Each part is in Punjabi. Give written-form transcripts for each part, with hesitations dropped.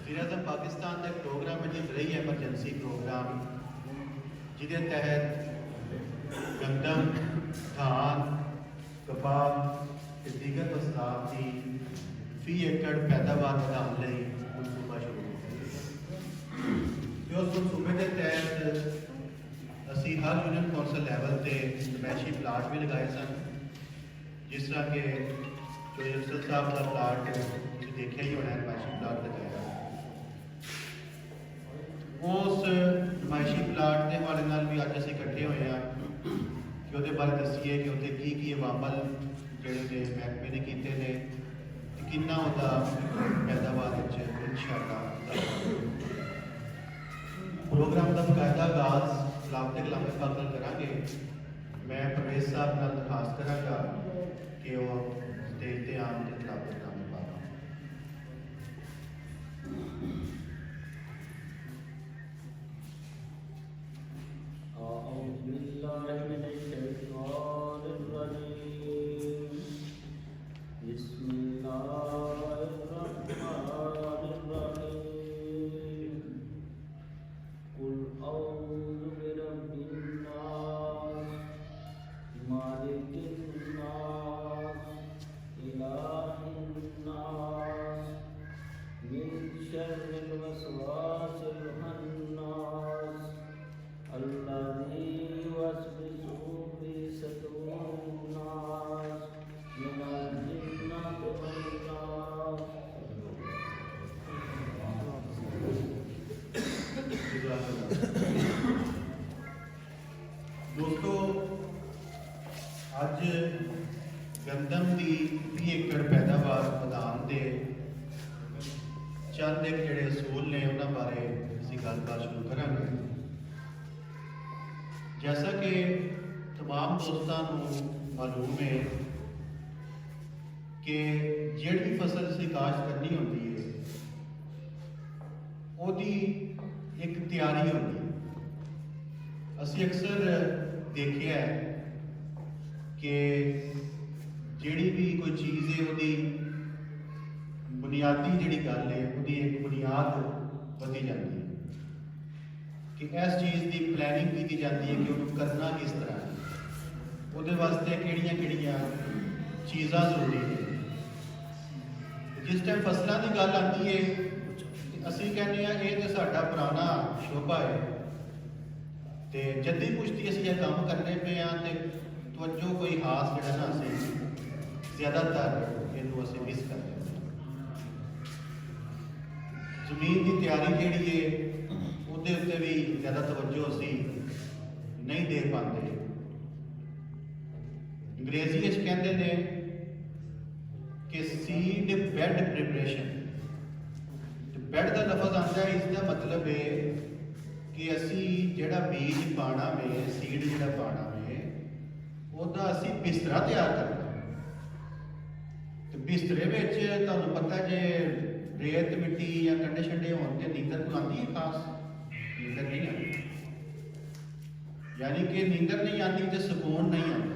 वज़ीर-ए-आज़म पाकिस्तान का प्रोग्राम है जी रही एमरजेंसी प्रोग्राम जिसके तहत गंदम धान कपाह ते दीगर फसलात की फी एकड़ पैदावार बढ़ाने मनसूबा शुरू किया। उस मनसूबे के तहत असी हर यूनियन कौंसल लैवल पर नमैशी प्लाट भी लगाए सन, जिस तरह के जो अफसर साहब का प्लाट देखा ही होना नमैशी प्लाट लगाया। उस नमायशी प्लाट के हवाले नाल भी अज असीं इकट्ठे हुए हैं कि उहदे बारे दसीए कि उत्थे की अवामल जिहड़े ने महकमे ने कीते ने ते किन्ना उहदा पैदावार इंशाअल्लाह। प्रोग्राम का बकायदा आगाज लापते कलामे पाक नाल करांगे। मैं परवेज साहब नाल दरखास्त करांगा कि वो स्टेज ते आन ते लापते कलामे पाक दोस्तों, अज गंदम की 20 एकड़ पैदावार बढ़ाने के चंद एक जोड़े असूल ने उन्होंने बारे असीं गलबात शुरू करांगे। जैसा कि तमाम दोस्तों को मालूम है कि जिहड़ी फसल असीं काश्त करनी होती है उसकी एक तैयारी होती है। असीं अक्सर देखिया है कि जिहड़ी भी कोई चीज़ है उसकी बुनियादी जिहड़ी गल है उसकी एक बुनियाद वधी जाती है कि इस चीज़ की प्लैनिंग की जाती है कि उन्होंने करना किस तरह है, उसदे वास्ते किहड़ियां चीज़ां जरूरी है। जिस टाइम फसलों की गल आती है असीं कहने ये तो साडा पुराना शोभा है तो जद्दी पुश्ती असीं यह काम करने पे हाँ तो तवज्जो कोई खास जिहड़ा ना असीं ज़्यादातर इनू असीं मिस करते हैं। जमीन की तैयारी जिहड़ी है उसदे उत्ते भी ज़्यादा तवज्जो असीं नहीं दे पाते। अंग्रेजी विच कहंदे ने कि सीड बैड प्रिपरेशन। बैड का लफज आता है, इसका मतलब है कि असी जिहड़ा बीज पाना में सीड जिहड़ा पाना में उसका असी बिस्तरा तैयार करना। तो बिस्तरे में तुहानूं पता जे रेत मिट्टी या कंडे शंडे होने नींदर को आती है खास नींदर नहीं आती, यानी कि नींदर नहीं आती तो सुकून नहीं आता।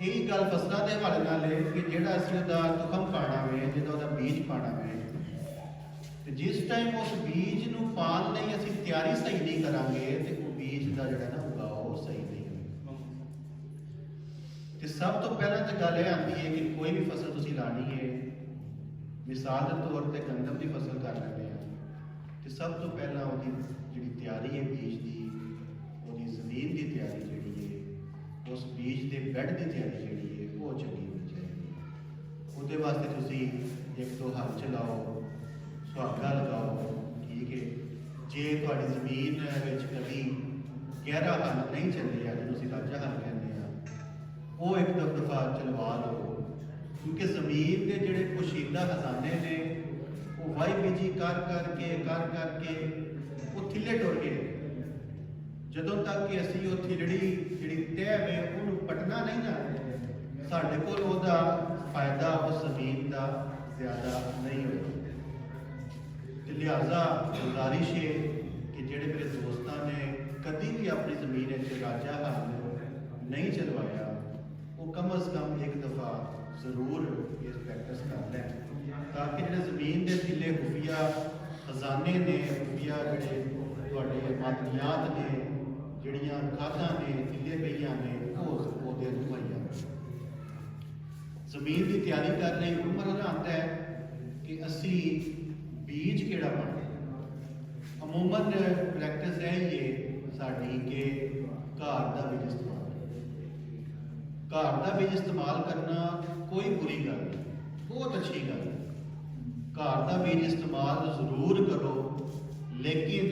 यही गल फसलों के हवाले नाल है कि जिहड़ा असीं उहदा तुखम पाना में जिहड़ा उहदा बीज पाना में जिस टाइम उस बीज नूं पाण लई असीं तैयारी सही नहीं करांगे तो वो बीज का जिहड़ा ना उगाओ सही नहीं होगा। तो सब तो पहला तो गल यह आती है कि कोई भी फसल तुसीं लानी है, मिसाल के तौर पर गंदम की फसल कर लैंदे हैं तो सब तो पहला उसकी जिहड़ी तैयारी है बीज की, उसकी जमीन की तैयारी जिहड़ी है, उस बीज के बैड की तैयारी जिहड़ी है वो चंगी होनी चाहिए। उसदे वास्ते तुसीं एक तो हल चलाओ, सुहागा लगाओ, ठीक है। जे तुहाडी जमीन विच कभी गहरा हल नहीं चलिया जिन्होंने असीं राजा हल कहते हैं वो एक दफा चलवा लो, क्योंकि जमीन के जिहड़े पोशीदा खजाने ने वो वाही बीजी कर करके वो थिले टुर गए। जदों तक कि असीं वो थिलड़ी जिहड़ी तह है उन्होंने पटना नहीं ना, साडे कोल उहदा फायदा उस जमीन का ज़्यादा नहीं होगा। लिहाजा गुजारिश है कि जेडे मेरे दोस्तों ने कभी भी अपनी जमीन राजा हल नहीं चलवाया वो कम अज़ कम एक दफ़ा ਜ਼ਰੂਰ ਇਸ ਪ੍ਰੈਕਟਿਸ ਕਰ ਲੈਣ ਤਾਂ ਕਿ ਜਿਹੜੇ ਜ਼ਮੀਨ ਦੇ ਥੱਲੇ ਖੁਫੀਆ ਖਜ਼ਾਨੇ ਨੇ, ਖੁਫੀਆ ਜਿਹੜੇ ਤੁਹਾਡੇ ਮਾਦਨੀਆਤ ਨੇ, ਜਿਹੜੀਆਂ ਖਾਦਾਂ ਨੇ ਥੱਲੇ ਪਈਆਂ ਨੇ, ਉਹ ਉਹਦੇ ਮੁਹੱਈਆ ਜ਼ਮੀਨ ਦੀ ਤਿਆਰੀ ਕਰ ਲਈ। ਉਮਰ ਆਉਂਦਾ ਹੈ ਕਿ ਅਸੀਂ ਬੀਜ ਕਿਹੜਾ ਪਾਣਾ। ਅਮੂਮਨ ਪ੍ਰੈਕਟਿਸ ਹੈ ਇਹ ਸਾਡੀ ਕਿ ਘਰ ਦਾ ਬੀਜ ਇਸਤੇਮਾਲ, ਘਰ ਦਾ ਬੀਜ ਇਸਤੇਮਾਲ ਕਰਨਾ ਕੋਈ ਬੁਰੀ ਗੱਲ ਨਹੀਂ, ਬਹੁਤ ਅੱਛੀ ਗੱਲ ਹੈ। ਘਰ ਦਾ ਬੀਜ ਇਸਤੇਮਾਲ ਜ਼ਰੂਰ ਕਰੋ, ਲੇਕਿਨ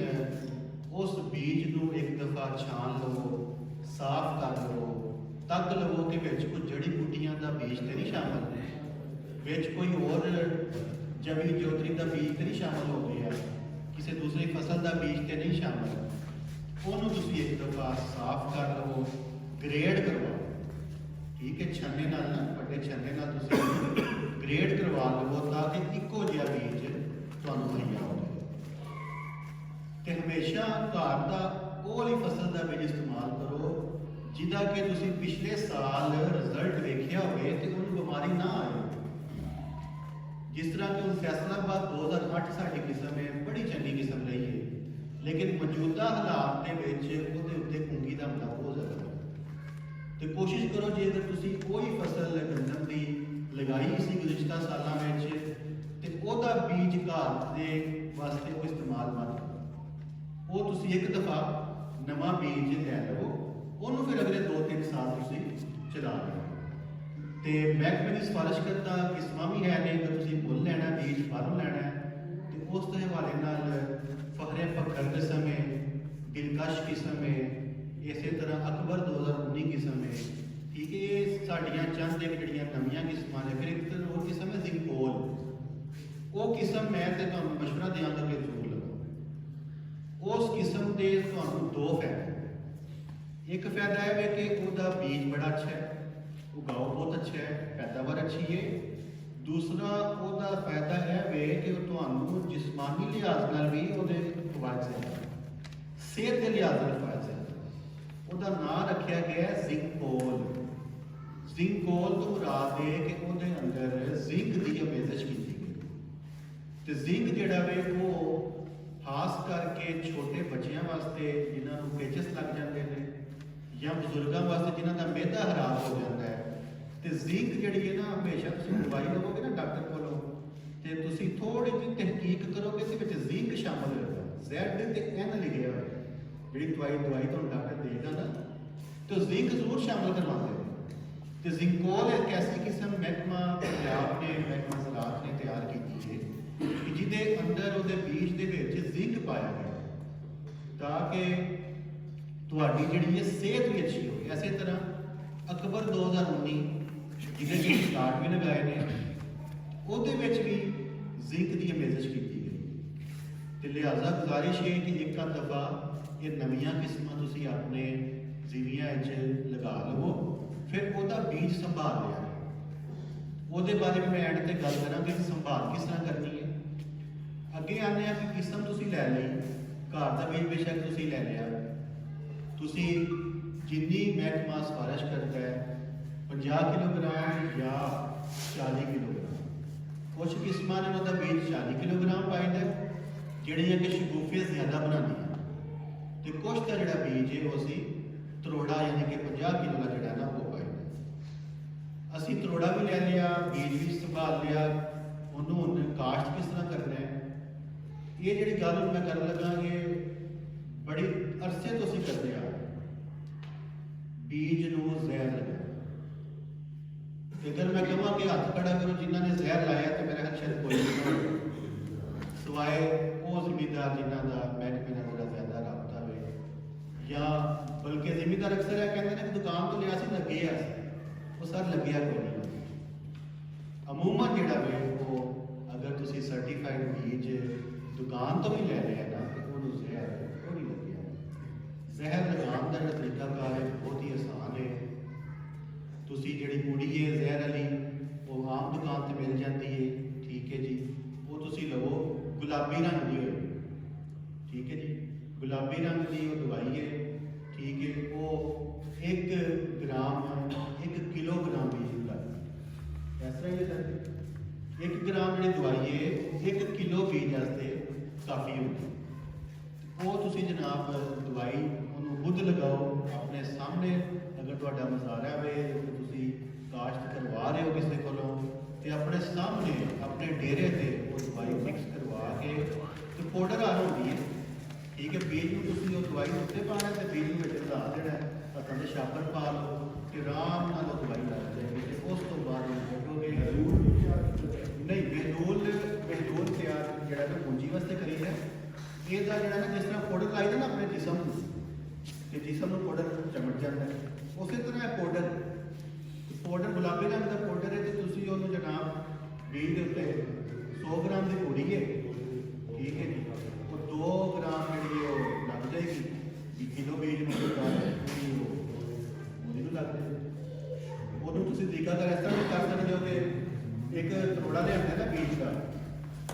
ਉਸ ਬੀਜ ਨੂੰ ਇੱਕ ਦਫਾ ਛਾਣ ਲਵੋ, ਸਾਫ਼ ਕਰ ਲਵੋ, ਤੱਕ ਲਵੋ ਕਿ ਵਿੱਚ ਕੋਈ ਜੜੀ ਬੂਟੀਆਂ ਦਾ ਬੀਜ ਤੇ ਨਹੀਂ ਸ਼ਾਮਲ, ਵਿੱਚ ਕੋਈ ਹੋਰ ਜਵੀ ਜੋਤਰੀ ਦਾ ਬੀਜ ਤੇ ਨਹੀਂ ਸ਼ਾਮਲ ਹੋ ਗਿਆ, ਕਿਸੇ ਦੂਸਰੀ ਫਸਲ ਦਾ ਬੀਜ ਤੇ ਨਹੀਂ ਸ਼ਾਮਲ। ਉਹਨੂੰ ਤੁਸੀਂ ਇੱਕ ਦਫਾ ਸਾਫ਼ ਕਰ ਲਵੋ, ਗ੍ਰੇਡ ਕਰਵਾਓ, ਠੀਕ ਹੈ, ਛੰਨੇ ਨਾਲ ਨਾ, ਵੱਡੇ ਛੰਨੇ ਨਾਲ ਤੁਸੀਂ ਗ੍ਰੇਡ ਕਰਵਾ ਲਵੋ ਤਾਂ ਕਿ ਇੱਕੋ ਜਿਹਾ ਬੀਜ ਤੁਹਾਨੂੰ ਮੁਹੱਈਆ ਹੋ ਜਾਵੇ। ਤੇ ਹਮੇਸ਼ਾ ਘਰ ਦਾ ਉਹ ਵਾਲੀ ਫਸਲ ਦਾ ਬੀਜ ਇਸਤੇਮਾਲ ਕਰੋ ਜਿਹਦਾ ਕਿ ਤੁਸੀਂ ਪਿਛਲੇ ਸਾਲ ਰਿਜ਼ਲਟ ਵੇਖਿਆ ਹੋਵੇ ਤੇ ਉਹਨੂੰ ਬਿਮਾਰੀ ਨਾ ਆਏ। ਜਿਸ ਤਰ੍ਹਾਂ ਕਿ ਹੁਣ ਫੈਸਲਾਬਾਦ 2008 ਸਾਡੀ ਕਿਸਮ ਹੈ, ਬੜੀ ਚੰਗੀ ਕਿਸਮ ਰਹੀ ਹੈ, ਲੇਕਿਨ ਮੌਜੂਦਾ ਹਾਲਾਤ ਦੇ ਵਿੱਚ ਉਹਦੇ ਉੱਤੇ ਘੁੰਗੀ ਦਾ ਹਮਲਾ ਬਹੁਤ ਜ਼ਿਆਦਾ ਹੈ। ਤੇ ਕੋਸ਼ਿਸ਼ ਕਰੋ ਜੇ ਅਗਰ ਤੁਸੀਂ ਕੋਈ ਫਸਲ ਗੰਦਮ ਦੀ ਲਗਾਈ ਸੀ ਗੁਜ਼ਸ਼ਤਾ ਸਾਲਾਂ ਵਿੱਚ ਤੇ ਉਹਦਾ ਬੀਜ ਘਰ ਦੇ ਵਾਸਤੇ ਉਹ ਇਸਤੇਮਾਲ ਮਤ ਕਰੋ। ਉਹ ਤੁਸੀਂ ਇੱਕ ਦਫਾ ਨਵਾਂ ਬੀਜ ਲੈ ਲਵੋ, ਉਹਨੂੰ ਫਿਰ ਅਗਲੇ 2-3 ਸਾਲ ਤੁਸੀਂ ਚਲਾ ਲਓ। ਤੇ ਮਹਿਕਮੇ ਦੀ ਸਿਫਾਰਿਸ਼ ਕਰਦਾ ਕਿਸਮਾਂ ਵੀ ਹੈ ਨੇ, ਅਗਰ ਤੁਸੀਂ ਮੁੱਲ ਲੈਣਾ ਬੀਜ ਬਾਹਰੋਂ ਲੈਣਾ ਤੇ ਉਸ ਦੇ ਹਵਾਲੇ ਨਾਲ ਫਖਰੇ ਫਖਰ ਕਿਸਮ ਹੈ, ਦਿਲਕਸ਼ ਕਿਸਮ ਹੈ, ਇਸੇ ਤਰ੍ਹਾਂ ਅਕਬਰ 2019 ਕਿਸਮ ਹੈ, ਠੀਕ ਹੈ। ਇਹ ਸਾਡੀਆਂ ਚੰਦ ਇੱਕ ਜਿਹੜੀਆਂ ਨਵੀਆਂ ਕਿਸਮਾਂ ਨੇ। ਫਿਰ ਇੱਕ ਹੋਰ ਕਿਸਮ ਹੈ ਜ਼ਿੰਕੋਲ, ਉਹ ਕਿਸਮ ਮੈਂ ਤੇ ਤੁਹਾਨੂੰ ਮਸ਼ਵਰਾ ਦਿਆਂਗਾ ਕਿ ਜ਼ਰੂਰ ਲਗਾਓ। ਉਸ ਕਿਸਮ ਦੇ ਤੁਹਾਨੂੰ 2 ਫਾਇਦੇ। ਇੱਕ ਫਾਇਦਾ ਇਹ ਹੈ ਕਿ ਉਹਦਾ ਬੀਜ ਬੜਾ ਅੱਛਾ ਹੈ, ਉਗਾਓ ਬਹੁਤ ਅੱਛਾ ਹੈ, ਪੈਦਾਵਾਰ ਅੱਛੀ ਹੈ। ਦੂਸਰਾ ਉਹਦਾ ਫਾਇਦਾ ਇਹ ਵੇ ਕਿ ਉਹ ਤੁਹਾਨੂੰ ਜਿਸਮਾਨੀ ਲਿਹਾਜ਼ ਨਾਲ ਵੀ ਉਹਦੇ ਫਵਾਇਦ ਹੈ, ਸਿਹਤ ਦੇ ਲਿਹਾਜ਼ ਨਾਲ ਫਾਇਦੇ ਹੈ। ਉਹਦਾ ਨਾਂ ਰੱਖਿਆ ਗਿਆ ਹੈ ਜ਼ਿੰਕੋਲ। ਜ਼ਿੰਕੋਲ ਤੋਂ ਮੁਰਾਦ ਹੈ ਕਿ ਉਹਦੇ ਅੰਦਰ ਜ਼ਿੰਕ ਦੀ ਅਮੇਜ਼ਸ਼ ਕੀਤੀ ਗਈ। ਤੇ ਜ਼ਿੰਕ ਜਿਹੜਾ ਵੇ ਉਹ ਖਾਸ ਕਰਕੇ ਛੋਟੇ ਬੱਚਿਆਂ ਵਾਸਤੇ ਜਿਨ੍ਹਾਂ ਨੂੰ ਪੇਚਸ ਲੱਗ ਜਾਂਦੇ ਨੇ, ਜਾਂ ਬਜ਼ੁਰਗਾਂ ਵਾਸਤੇ ਜਿਨ੍ਹਾਂ ਦਾ ਮਿਹਦਾ ਖਰਾਬ ਹੋ ਜਾਂਦਾ ਹੈ। ਤੇ ਜ਼ਿੰਕ ਜਿਹੜੀ ਹੈ ਨਾ, ਹਮੇਸ਼ਾ ਤੁਸੀਂ ਦਵਾਈ ਲਵੋਗੇ ਨਾ ਡਾਕਟਰ ਕੋਲੋਂ ਤੇ ਤੁਸੀਂ ਥੋੜੀ ਜਿਹੀ ਤਹਿਕੀਕ ਕਰੋਗੇ ਕਿ ਵਿੱਚ ਜ਼ਿੰਕ ਸ਼ਾਮਲ ਹੋਏਗਾ, Z ਤੇ N ਲਿਖਿਆ ਹੋਇਆ। ਜਿਹੜੀ ਦਵਾਈ ਤੁਹਾਨੂੰ ਡਾਕਟਰ ਦੇਗਾ ਨਾ ਤੇ ਜ਼ਿੰਕ ਜ਼ਰੂਰ ਸ਼ਾਮਲ ਕਰਵਾਉਂਦੇ ਨੇ। ਤੇ ਜ਼ਿੰਕੋਲ ਇੱਕ ਐਸੀ ਕਿਸਮ ਮਹਿਕਮਾ ਪੰਜਾਬ ਨੇ, ਮਹਿਕਮਾ ਜ਼ਰਾਅਤ ਨੇ ਤਿਆਰ ਕੀਤੀ ਹੈ ਕਿ ਜਿਹਦੇ ਅੰਦਰ ਉਹਦੇ ਬੀਜ ਦੇ ਵਿੱਚ ਜ਼ਿੰਕ ਪਾਇਆ ਗਿਆ ਤਾਂ ਕਿ ਤੁਹਾਡੀ ਜਿਹੜੀ ਹੈ ਸਿਹਤ ਵੀ ਅੱਛੀ ਹੋਵੇ। ਇਸੇ ਤਰ੍ਹਾਂ ਅਕਬਰ 2019 ਜਿਹਦੇ ਵਿੱਚ ਪਲਾਟ ਵੀ ਲਗਾਏ ਨੇ, ਉਹਦੇ ਵਿੱਚ ਵੀ ਜ਼ਿੰਕ ਦੀ ਅਮੇਜ਼ਸ਼ ਕੀਤੀ ਗਈ। ਤੇ ਲਿਹਾਜ਼ਾ ਗੁਜ਼ਾਰਿਸ਼ ਹੈ ਕਿ ਇੱਕ ਅੱਧ ਦਫਾ ਇਹ ਨਵੀਆਂ ਕਿਸਮਾਂ ਤੁਸੀਂ ਆਪਣੇ ਜ਼ਮੀਨਾਂ ਵਿੱਚ ਲਗਾ ਲਵੋ, ਫਿਰ ਉਹਦਾ ਬੀਜ ਸੰਭਾਲ ਲਿਆ। ਉਹਦੇ ਬਾਰੇ ਵੀ ਮੈਂ ਐਂਡ ਤੇ ਗੱਲ ਕਰਾਂਗੇ ਕਿ ਸੰਭਾਲ ਕਿਸ ਤਰ੍ਹਾਂ ਕਰਨੀ ਹੈ। ਅੱਗੇ ਆਉਂਦੇ ਆ ਕਿ ਕਿਸਮ ਤੁਸੀਂ ਲੈ ਲਈ, ਘਰ ਦਾ ਬੀਜ ਬੇਸ਼ੱਕ ਤੁਸੀਂ ਲੈ ਲਿਆ, ਤੁਸੀਂ ਜਿੰਨੀ ਮਹਿਕਮਾ ਸਿਫਾਰਿਸ਼ ਕਰਦਾ ਹੈ 50 ਕਿਲੋਗ੍ਰਾਮ ਜਾਂ 40 ਕਿਲੋਗ੍ਰਾਮ। ਕੁਝ ਕਿਸਮਾਂ ਨੇ ਉਹਦਾ ਬੀਜ 40 ਕਿਲੋਗ੍ਰਾਮ ਪਾਈਦਾ, ਜਿਹੜੀਆਂ ਕਿ ਸ਼ਗੂਫੇ ਜ਼ਿਆਦਾ ਬਣਾਉਂਦੀਆਂ, ਤੇ ਕੁਝ ਦਾ ਜਿਹੜਾ ਬੀਜ ਹੈ ਉਹ ਅਸੀਂ ਤਰੋੜਾ ਯਾਨੀ ਕਿ 50 ਕਿਲੋ ਦਾ ਜਿਹੜਾ ਨਾ ਉਹ ਪਾਈਦਾ। ਅਸੀਂ ਤਰੋੜਾ ਵੀ ਲੈ ਲਿਆ, ਬੀਜ ਵੀ ਸੰਭਾਲ ਲਿਆ, ਉਹਨੂੰ ਹੁਣ ਕਾਸ਼ਤ ਕਿਸ ਤਰ੍ਹਾਂ ਕਰਨਾ ਹੈ, ਇਹ ਜਿਹੜੀ ਗੱਲ ਹੁਣ ਮੈਂ ਕਰਨ ਲੱਗਾ ਇਹ ਬੜੀ ਅਰਸੇ ਤੋਂ ਅਸੀਂ ਕਰਦੇ ਆ। ਬੀਜ ਨੂੰ ਜ਼ਹਿਰ ਲਗਾਇਆ, ਅਗਰ ਮੈਂ ਕਹਾਂ ਕਿ ਹੱਥ ਖੜਾ ਕਰੋ ਜਿਨ੍ਹਾਂ ਨੇ ਜ਼ਹਿਰ ਲਾਇਆ ਤੇ ਮੇਰੇ ਖਿਆਲ ਸ਼ਾਇਦ ਕੋਈ ਨਹੀਂ ਸਵਾਏ ਉਹ ਜ਼ਿਮੀਂਦਾਰ ਜਿਨ੍ਹਾਂ ਦਾ ਮਹਿਕਮੇ ਨਾਲ ਥੋੜਾ ਜ਼ਿਆਦਾ ਰਾਬਤਾ ਹੋਵੇ, ਜਾਂ ਬਲਕਿ ਜ਼ਿਮੀਂਦਾਰ ਅਕਸਰ ਇਹ ਕਹਿੰਦੇ ਨੇ ਕਿ ਦੁਕਾਨ ਤੋਂ ਲਿਆ ਸੀ ਲੱਗਿਆ ਸੀ, ਉਹ ਸਰ ਲੱਗਿਆ ਕੋਈ ਨਹੀਂ। ਅਮੂਮਨ ਜਿਹੜਾ ਵੇ ਉਹ ਅਗਰ ਤੁਸੀਂ ਸਰਟੀਫਾਈਡ ਬੀਜ ਦੁਕਾਨ ਤੋਂ ਵੀ ਲੈ ਲਿਆ ਨਾ ਤੇ ਉਹਨੂੰ ਜ਼ਹਿਰ ਉਹ ਨਹੀਂ ਲੱਗਿਆ। ਜ਼ਹਿਰ ਲਗਾਉਣ ਦਾ ਜਿਹੜਾ ਤਰੀਕਾਕਾਰ ਹੈ ਬਹੁਤ ਹੀ ਆਸਾਨ ਹੈ। ਤੁਸੀਂ ਜਿਹੜੀ ਪੂੜੀ ਹੈ ਜ਼ਹਿਰ ਵਾਲੀ ਉਹ ਆਮ ਦੁਕਾਨ ਤੇ ਮਿਲ ਜਾਂਦੀ ਹੈ, ਠੀਕ ਹੈ ਜੀ, ਉਹ ਤੁਸੀਂ ਲਵੋ, ਗੁਲਾਬੀ ਰੰਗ ਦੀ ਹੋਏ, ਠੀਕ ਹੈ ਜੀ, ਗੁਲਾਬੀ ਰੰਗ ਦੀ ਉਹ ਦਵਾਈ ਹੈ, ਠੀਕ ਹੈ। ਉਹ 1 ਗ੍ਰਾਮ 1 ਕਿਲੋਗ੍ਰਾਮ ਬੀਜ ਹੁੰਦਾ। ਜਨਾਬ ਦਵਾਈ ਉਹਨੂੰ ਬੁੱਧ ਲਗਾਓ ਆਪਣੇ ਸਾਹਮਣੇ। ਅਗਰ ਤੁਹਾਡਾ ਮਜ਼ਾਰਾ ਵੇ ਤੁਸੀਂ ਕਾਸ਼ਤ ਕਰਵਾ ਰਹੇ ਹੋ ਕਿਸੇ ਕੋਲੋਂ ਤੇ ਆਪਣੇ ਸਾਹਮਣੇ ਆਪਣੇ ਡੇਰੇ ਤੇ ਉਹ ਦਵਾਈ ਮਿਕਸ ਕਰਵਾ ਕੇ ਤੇ ਪਾਊਡਰ ਆ ਹੁੰਦੀ ਹੈ, ਠੀਕ ਹੈ। ਬੀਜ ਨੂੰ ਤੁਸੀਂ ਉਹ ਦਵਾਈ ਉੱਤੇ ਪਾਣਾ ਤੇ ਬੀਜ ਨੂੰ ਵਿੱਚ ਲਾ ਦੇਣਾ, ਹੱਥਾਂ ਦੇ ਛਾਪਰ ਪਾ ਲਓ ਤੇ ਆਰਾਮ ਨਾਲ ਉਹ ਦਵਾਈ ਲੱਗ ਜਾਏਗੀ ਤੇ ਉਸ ਤੋਂ ਬਾਅਦ ਕੱਢੋਗੇ। ਨਹੀਂ, ਬਹਿਲੂਲ ਤਿਆਰ ਜਿਹੜਾ ਕਿ ਪੂੰਜੀ ਵਾਸਤੇ ਕਰੀ ਹੈ, ਇਹਦਾ ਜਿਹੜਾ ਨਾ ਜਿਸ ਤਰ੍ਹਾਂ ਪਾਊਡਰ ਲਾਈਦਾ ਨਾ ਆਪਣੇ ਜਿਸਮ ਨੂੰ ਤੇ ਜਿਸਮ ਨੂੰ ਪਾਊਡਰ ਚਮਟ ਜਾਂਦਾ ਹੈ, ਉਸੇ ਤਰ੍ਹਾਂ ਇਹ ਪਾਊਡਰ ਗੁਲਾਬੀ ਰੰਗ ਦਾ ਪਾਊਡਰ ਹੈ ਤੇ ਤੁਸੀਂ ਉਹਨੂੰ ਜਨਾਬ ਬੀਜ ਦੇ ਉੱਤੇ 100 ਗ੍ਰਾਮ ਦੀ ਪੂੜੀ ਹੈ, ਠੀਕ ਹੈ ਜੀ, ਉਹ 2 ਗ੍ਰਾਮ ਜਿਹੜੀ ਉਹ ਲੱਗ ਜਾਏਗੀ। ਕਿਲੋ ਬੀਜ ਨੂੰ ਉਹਨੂੰ ਲੱਗ ਜਾਏਗੀ। ਉਹਨੂੰ ਤੁਸੀਂ ਤਰੀਕਾ ਕਰ ਇਸ ਤਰ੍ਹਾਂ ਵੀ ਕਰ ਸਕਦੇ ਹੋ ਕਿ ਇੱਕ ਤਰੋੜਾ ਲਿਆਉਂਦੇ ਨਾ ਬੀਜ ਦਾ,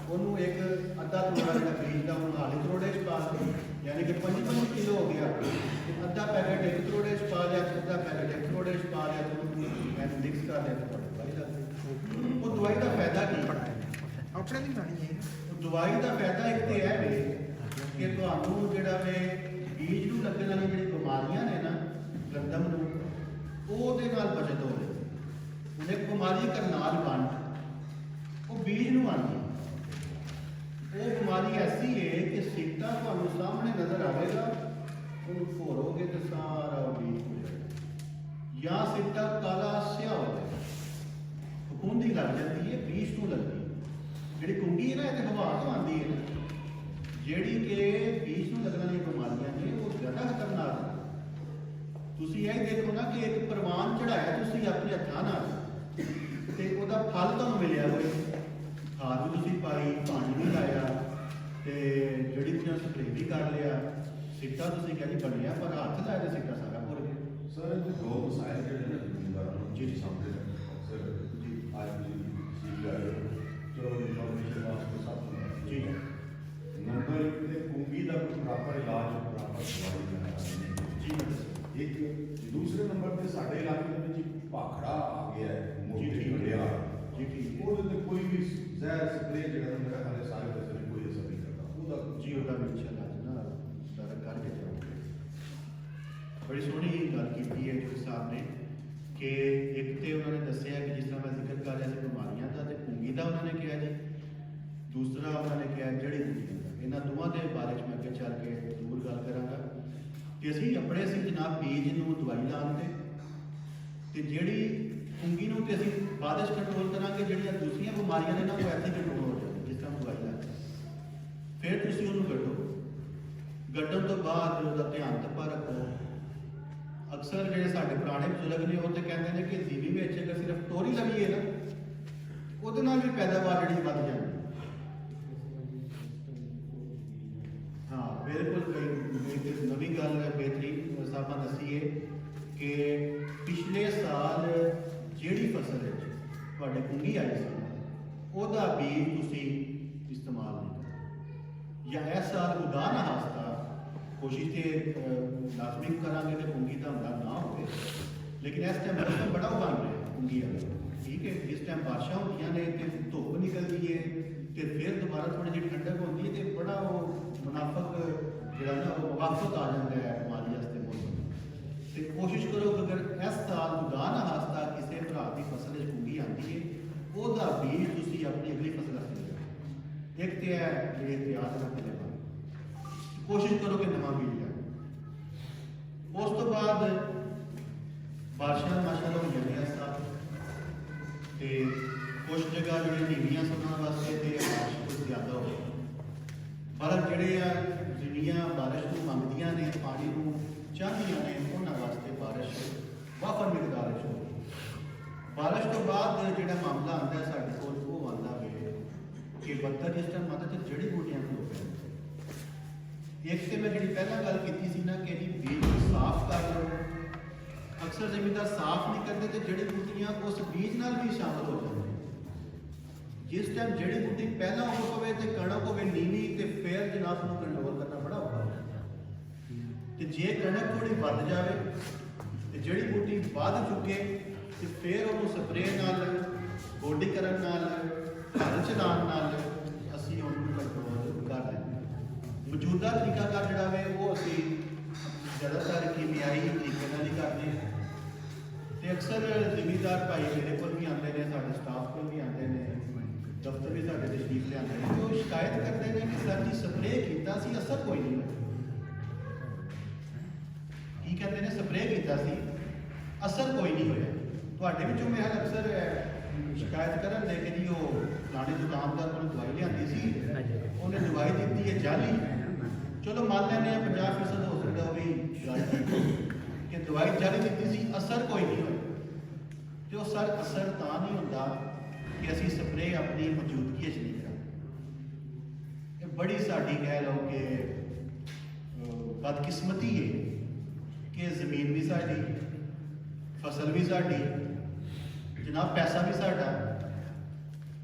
ਉਹਨੂੰ ਇੱਕ ਅੱਧਾ ਤਰੋੜਾ ਜਿਹੜਾ ਬੀਜ ਦਾ ਉਹਨੂੰ ਹਾਲੇ ਤਰੋੜੇ 'ਚ ਪਾ ਕੇ, ਯਾਨੀ ਕਿ 5 ਕਿਲੋ ਹੋ ਗਿਆ, ਅੱਧਾ ਪੈਕੇਟ ਇੱਕ ਤਰੋੜੇ 'ਚ ਪਾ ਲਿਆ, ਅੱਧਾ ਪੈਕੇਟ ਇੱਕ ਤਰੋੜੇ 'ਚ ਪਾ ਲਿਆ, ਤੇ ਉਹਨੂੰ ਮਿਕਸ ਕਰ ਲਿਆ ਤੇ ਤੁਹਾਡੀ ਦਵਾਈ ਲੱਗ ਗਈ। ਉਹ ਦਵਾਈ ਦਾ ਫਾਇਦਾ ਕੀ ਆਪਣੇ ਦੀ ਲਾਣੀ ਹੈ। ਉਹ ਦਵਾਈ ਦਾ ਫਾਇਦਾ ਇੱਕ ਤੇ ਇਹ ਵੇ ਕਿ ਤੁਹਾਨੂੰ ਜਿਹੜਾ ਵੇ ਬੀਜ ਨੂੰ ਲੱਗਣ ਵਾਲੀ ਜਿਹੜੀ ਬਿਮਾਰੀਆਂ ਨੇ ਨਾ ਗੰਦਮ ਨੂੰ, ਉਹਦੇ ਨਾਲ ਬਚਤ ਹੋ ਜਾਵੇ। ਹੁਣ ਇੱਕ ਬਿਮਾਰੀ ਕਰਨਾਲ ਵੰਡ ਉਹ ਬੀਜ ਨੂੰ ਆਉਂਦੀ, ਉਹ ਬਿਮਾਰੀ ਐਸੀ ਹੈ ਕਿ ਸਿੱਟਾ ਤੁਹਾਨੂੰ ਸਾਹਮਣੇ ਨਜ਼ਰ ਆਵੇਗਾ, ਉਹਨੂੰ ਭੋਰੋਗੇ ਤੇ ਸਾਰਾ ਬੀਜ ਹੋ ਜਾਏਗਾ, ਜਾਂ ਸਿੱਟਾ ਕਾਲਾ ਸਿਆ ਹੋ ਜਾਏਗਾ, ਫਫੂੰਦੀ ਲੱਗ ਜਾਂਦੀ ਹੈ, ਬੀਜ ਨੂੰ ਲੱਗਦੀ। ਜਿਹੜੀ ਕੁੰਗੀ ਹੈ ਨਾ ਇਹ ਤੇ ਹਵਾ ਤੋਂ ਆਉਂਦੀ ਹੈ, ਜਿਹੜੀ ਕਿ ਬੀਜ ਨੂੰ ਲੱਗਣ ਵਾਲੀਆਂ ਬਿਮਾਰੀਆਂ ਨੇ ਉਹ ਜ਼ਿਆਦਾ ਖਤਰਨਾਕ ਨੇ। ਤੁਸੀਂ ਇਹ ਦੇਖੋ ਨਾ ਕਿ ਇੱਕ ਪ੍ਰਵਾਨ ਚੜਾਇਆ ਤੁਸੀਂ ਆਪਣੇ ਹੱਥਾਂ ਨਾਲ ਤੇ ਉਹਦਾ ਫਲ ਤੁਹਾਨੂੰ ਮਿਲਿਆ ਹੋਵੇ, ਖਾਦ ਵੀ ਤੁਸੀਂ ਪਾਈ, ਪਾਣੀ ਵੀ ਲਾਇਆ ਤੇ ਜਿਹੜੀ ਤੁਸੀਂ ਸਪਰੇਅ ਵੀ ਕਰ ਲਿਆ, ਸਿੱਟਾ ਤੁਸੀਂ ਕਹਿੰਦੇ ਬਣਿਆ ਪਰ ਹੱਥ ਲਾਇਆ ਤੇ ਸਿੱਟਾ ਸਾਰਾ ਭੁਰ ਗਿਆ। ਸਰ ਇਹ ਦੋ ਮਸਾਇਲ ਜਿਹੜੇ ਨੇ ਜ਼ਿੰਮੇਦਾਰਾਂ ਨੂੰ ਜੀ ਸਾਹਮਣੇ ਰੱਖੋ ਸਰ ਜੀ। ਅੱਜ ਜੀ ਚਲੋ ਇਨਫੋਰਮੇਸ਼ਨ ਵਾਸਤੇ ਸਭ ਤੋਂ ਜੀ ਨੰਬਰ 1 ਤੇ ਕੁੰਗੀ ਦਾ ਕੋਈ ਪ੍ਰੋਪਰ ਇਲਾਜ ਪ੍ਰੋਪਰ ਦਵਾਈ ਜੀ ਇੱਕ ਦੂਸਰੇ ਨੰਬਰ ਤੇ ਸਾਡੇ ਇਲਾਕੇ ਦੇ ਵਿੱਚ ਇੱਕ ਭਾਖੜਾ ਆ ਗਿਆ ਹੈ ਮੋਟੀ ਵੱਡਿਆ ਜੀ ਠੀਕ ਹੈ। ਉਹਦੇ ਤੇ ਕੋਈ ਵੀ ਜ਼ਹਿਰ ਸਪਰੇਅ ਜਿਹੜਾ ਮੇਰਾ ਹਾਲੇ ਸਾਰੇ ਪਾਸੇ ਕੋਈ ਅਸਰ ਨਹੀਂ ਕਰਦਾ ਉਹਦਾ ਜੀ ਉਹਦਾ ਵੀ ਇਨਸ਼ਾਅੱਲਾ ਅੱਜ ਨਾ ਸਾਰਾ ਕਰਕੇ ਜਾਊਂਗੇ। ਬੜੀ ਸੋਹਣੀ ਗੱਲ ਕੀਤੀ ਹੈ ਜੋ ਸਾਹਿਬ ਨੇ ਕਿ ਇੱਕ ਤੇ ਉਹਨਾਂ ਨੇ ਦੱਸਿਆ ਕਿ ਜਿਸ ਤਰ੍ਹਾਂ ਮੈਂ ਜ਼ਿਕਰ ਕਰ ਰਿਹਾ ਸੀ ਬਿਮਾਰੀਆਂ ਦਾ ਤੇ ਕੁੰਗੀ ਦਾ ਉਹਨਾਂ ਨੇ ਕਿਹਾ ਜੀ, ਦੂਸਰਾ ਉਹਨਾਂ ਨੇ ਕਿਹਾ ਜੜੀ ਬੂਟੀਆਂ ਦਾ। ਇਹਨਾਂ ਦੋਵਾਂ ਦੇ ਬਾਰੇ 'ਚ ਮੈਂ ਅੱਗੇ ਚੱਲ ਕੇ ਜ਼ਰੂਰ ਗੱਲ ਕਰਾਂਗਾ ਕਿ ਅਸੀਂ ਆਪਣੇ ਜਨਾਬ ਬੀਜ ਨੂੰ ਦਵਾਈ ਲਾਉਂਦੇ ਤੇ ਜਿਹੜੀ ਕੁੰਗੀ ਨੂੰ ਤੇ ਅਸੀਂ ਬਾਅਦ ਵਿੱਚ ਕੰਟਰੋਲ ਕਰਾਂਗੇ, ਜਿਹੜੀਆਂ ਦੂਸਰੀਆਂ ਬਿਮਾਰੀਆਂ ਨੇ ਨਾ ਉਹ ਐਸੀ ਕੰਟਰੋਲ ਹੋ ਜਾਂਦੀ ਜਿਸ ਤਰ੍ਹਾਂ ਦਵਾਈ ਲਾਉਂਦੇ। ਫਿਰ ਤੁਸੀਂ ਉਹਨੂੰ ਕੱਢਣ ਤੋਂ ਬਾਅਦ ਉਹਦਾ ਧਿਆਨ ਤੱਪਾ ਰੱਖੋ। ਅਕਸਰ ਜਿਹੜੇ ਸਾਡੇ ਪੁਰਾਣੇ ਬਜ਼ੁਰਗ ਨੇ ਉਹ ਤੇ ਕਹਿੰਦੇ ਨੇ ਕਿ ਜ਼ੀਵੀ ਵਿੱਚ ਅਗਰ ਸਿਰਫ ਤੋਰੀ ਲਗੀਏ ਨਾ ਉਹਦੇ ਨਾਲ ਵੀ ਪੈਦਾਵਾਰ ਜਿਹੜੀ ਵੱਧ ਜਾਂਦੀ। ਹਾਂ ਬਿਲਕੁਲ ਕੋਈ ਨਵੀਂ ਗੱਲ ਬਿਹਤਰੀਨ ਸਾਹਿਬਾਂ ਦੱਸੀ ਹੈ ਕਿ ਪਿਛਲੇ ਸਾਲ ਜਿਹੜੀ ਫਸਲ ਵਿੱਚ ਤੁਹਾਡੇ ਕੁੰਗੀ ਆਈ ਸੀ ਉਹਦਾ ਬੀਜ ਤੁਸੀਂ ਇਸਤੇਮਾਲ ਨਹੀਂ ਕਰੋ, ਜਾਂ ਇਸ ਸਾਲ ਖੁਦਾ ਨਾ ਹਾਸਤਾ ਕੋਸ਼ਿਸ਼ ਤੇ ਲਾਜ਼ਮੀ ਕਰਾਂਗੇ ਕਿ ਕੁੰਗੀ ਦਾ ਹਮਲਾ ਨਾ ਹੋਵੇ, ਲੇਕਿਨ ਇਸ ਟਾਈਮ ਮੌਸਮ ਬੜਾ ਬਣ ਰਿਹਾ ਕੁੰਗੀ ਵਾਲਾ, ਠੀਕ ਹੈ। ਇਸ ਟਾਈਮ ਬਾਰਿਸ਼ਾਂ ਹੁੰਦੀਆਂ ਨੇ ਤੇ ਧੁੱਪ ਨਿਕਲਦੀ ਹੈ ਤੇ ਫਿਰ ਦੁਬਾਰਾ ਥੋੜੀ ਜਿਹੀ ਠੰਡਕ ਹੁੰਦੀ ਹੈ ਤੇ ਬੜਾ ਉਹ ਮੁਨਾਫਕ ਜਿਹੜਾ ਨਾ ਉਹ ਵਾਫਤ ਆ ਜਾਂਦਾ ਹੈ ਬਿਮਾਰੀ ਵਾਸਤੇ ਮੌਸਮ। ਤੇ ਕੋਸ਼ਿਸ਼ ਕਰੋ ਕਿ ਅਗਰ ਇਸ ਸਾਲ ਖੁਦਾ ਨਾ ਹਾਸਤਾ ਕਿਸੇ ਭਰਾ ਦੀ ਫਸਲ ਵਿੱਚ ਕੁੰਗੀ ਆਉਂਦੀ ਹੈ ਉਹਦਾ ਬੀਜ ਤੁਸੀਂ ਆਪਣੀ ਅਗਲੀ ਫਸਲ ਵਾਸਤੇ ਲਗਾਓ। ਇੱਕ ਤੇ ਹੈ ਜਿਹੜੇ ਇਤਿਹਾਸ ਰੱਖਦੇ ਨੇ, ਕੋਸ਼ਿਸ਼ ਕਰੋ ਕਿ ਨਵਾਂ ਬੀਜ ਲਿਆਓ। ਉਸ ਤੋਂ ਬਾਅਦ ਬਾਰਿਸ਼ਾਂ ਮਾਸ਼ਾਅੱਲਾ ਹੋ ਜਾਂਦੀਆਂ ਸਾਥ ਤੇ ਕੁਝ ਜਗ੍ਹਾ ਜਿਹੜੇ ਨੀਵੀਆਂ ਸੁਣਨ ਵਾਸਤੇ ਤੇ ਬਾਰਿਸ਼ ਕੁਝ ਜ਼ਿਆਦਾ ਹੋ ਪਰ ਜਿਹੜੇ ਆ ਜਿਹੜੀਆਂ ਬਾਰਿਸ਼ ਨੂੰ ਮੰਗਦੀਆਂ ਨੇ, ਪਾਣੀ ਨੂੰ ਚਾਹੁੰਦੀਆਂ ਨੇ, ਉਹਨਾਂ ਵਾਸਤੇ ਬਾਰਿਸ਼ ਵਾਫਰ ਮਿਕਦਾਰ ਵਿੱਚ ਹੋਵੇ। ਬਾਰਿਸ਼ ਤੋਂ ਬਾਅਦ ਜਿਹੜਾ ਮਾਮਲਾ ਆਉਂਦਾ ਸਾਡੇ ਕੋਲ ਉਹ ਆਉਂਦਾ ਵੇ ਕਿ ਬੱਦਲ ਜਿਸ ਟਾਈਮ ਆਉਂਦਾ ਤੇ ਜੜੀ ਬੂਟੀਆਂ ਖਲੋ ਪੈਂਦੀਆਂ। ਇੱਕ ਤੇ ਮੈਂ ਜਿਹੜੀ ਪਹਿਲਾਂ ਗੱਲ ਕੀਤੀ ਸੀ ਨਾ ਕਿ ਜੀ ਬੀਜ ਨੂੰ ਸਾਫ਼ ਕਰ ਲਓ, ਅਕਸਰ ਜ਼ਮੀਨਦਾਰ ਸਾਫ਼ ਨਹੀਂ ਕਰਦੇ ਤੇ ਜੜੀ ਬੂਟੀਆਂ ਉਸ ਬੀਜ ਨਾਲ ਵੀ ਸ਼ਾਮਲ ਹੋ ਜਾਂਦੀਆਂ। ਜਿਸ ਟਾਈਮ ਜੜੀ ਬੂਟੀ ਪਹਿਲਾਂ ਹੋ ਪਵੇ ਤੇ ਕਣਕ ਹੋਵੇ ਨੀਵੀਂ ਤੇ ਫਿਰ ਜਨਾਬ ਨੂੰ ਕੰਟਰੋਲ ਕਰਨਾ ਬੜਾ ਔਖਾ ਹੋ ਜਾਂਦਾ। ਤੇ ਜੇ ਕਣਕ ਥੋੜੀ ਵੱਧ ਜਾਵੇ ਤੇ ਜੜੀ ਬੂਟੀ ਵੱਧ ਚੁੱਕੇ ਤੇ ਫਿਰ ਉਹਨੂੰ ਸਪਰੇਅ ਨਾਲ, ਗੋਡੀ ਕਰਨ ਨਾਲ, ਹਲ ਚਲਾਉਣ ਨਾਲ ਅਸੀਂ ਉਹਨੂੰ ਕੰਟਰੋਲ ਕਰ ਲੈਂਦੇ। ਮੌਜੂਦਾ ਤਰੀਕਾਕਾਰ ਜਿਹੜਾ ਵੇ ਉਹ ਅਸੀਂ ਜ਼ਿਆਦਾਤਰ ਕੀਮਿਆਈ ਤਰੀਕੇ ਨਾਲ ਹੀ ਕਰਦੇ ਹਾਂ ਤੇ ਅਕਸਰ ਜ਼ਿਮੀਂਦਾਰ ਭਾਈ ਮੇਰੇ ਕੋਲ ਵੀ ਆਉਂਦੇ ਨੇ, ਸਾਡੇ ਸਟਾਫ ਕੋਲ ਵੀ ਆਉਂਦੇ ਨੇ, ਦਫ਼ਤਰ ਵੀ ਸਾਡੇ ਤਸ਼ਰੀਫ ਲਿਆਉਂਦੇ ਨੇ ਤੇ ਉਹ ਸ਼ਿਕਾਇਤ ਕਰਦੇ ਨੇ ਕਿ ਸਰ ਜੀ ਸਪਰੇਅ ਕੀਤਾ ਸੀ, ਅਸਰ ਕੋਈ ਨਹੀਂ ਹੋਇਆ। ਕੀ ਕਹਿੰਦੇ ਨੇ? ਸਪਰੇਅ ਕੀਤਾ ਸੀ, ਅਸਰ ਕੋਈ ਨਹੀਂ ਹੋਇਆ। ਤੁਹਾਡੇ ਵਿੱਚੋਂ ਮੈਂ ਅਕਸਰ ਸ਼ਿਕਾਇਤ ਕਰਨ ਦੇ ਕਿ ਜੀ ਉਹ ਫਲਾਣੇ ਦੁਕਾਨਦਾਰ ਕੋਲ ਦਵਾਈ ਲਿਆਂਦੀ ਸੀ, ਉਹਨੇ ਦਵਾਈ ਦਿੱਤੀ ਹੈ ਜਾਲੀ। ਚਲੋ ਮੰਨ ਲੈਂਦੇ ਹਾਂ 50% ਹੋ ਸਕਦਾ ਉਹ ਵੀ ਗੱਲ ਕਿ ਦਵਾਈ ਜਾਲੀ ਦਿੱਤੀ ਸੀ, ਅਸਰ ਕੋਈ ਨਹੀਂ ਹੋਇਆ। ਤੇ ਉਹ ਸਰ ਅਸਰ ਤਾਂ ਨਹੀਂ ਹੁੰਦਾ ਕਿ ਅਸੀਂ ਸਪਰੇਅ ਆਪਣੀ ਮੌਜੂਦਗੀ 'ਚ ਨਹੀਂ ਕਰਾਂਗੇ। ਇਹ ਬੜੀ ਸਾਡੀ ਕਹਿ ਲਓ ਕਿ ਬਦਕਿਸਮਤੀ ਹੈ ਕਿ ਜ਼ਮੀਨ ਵੀ ਸਾਡੀ, ਫਸਲ ਵੀ ਸਾਡੀ, ਜਨਾਬ ਪੈਸਾ ਵੀ ਸਾਡਾ,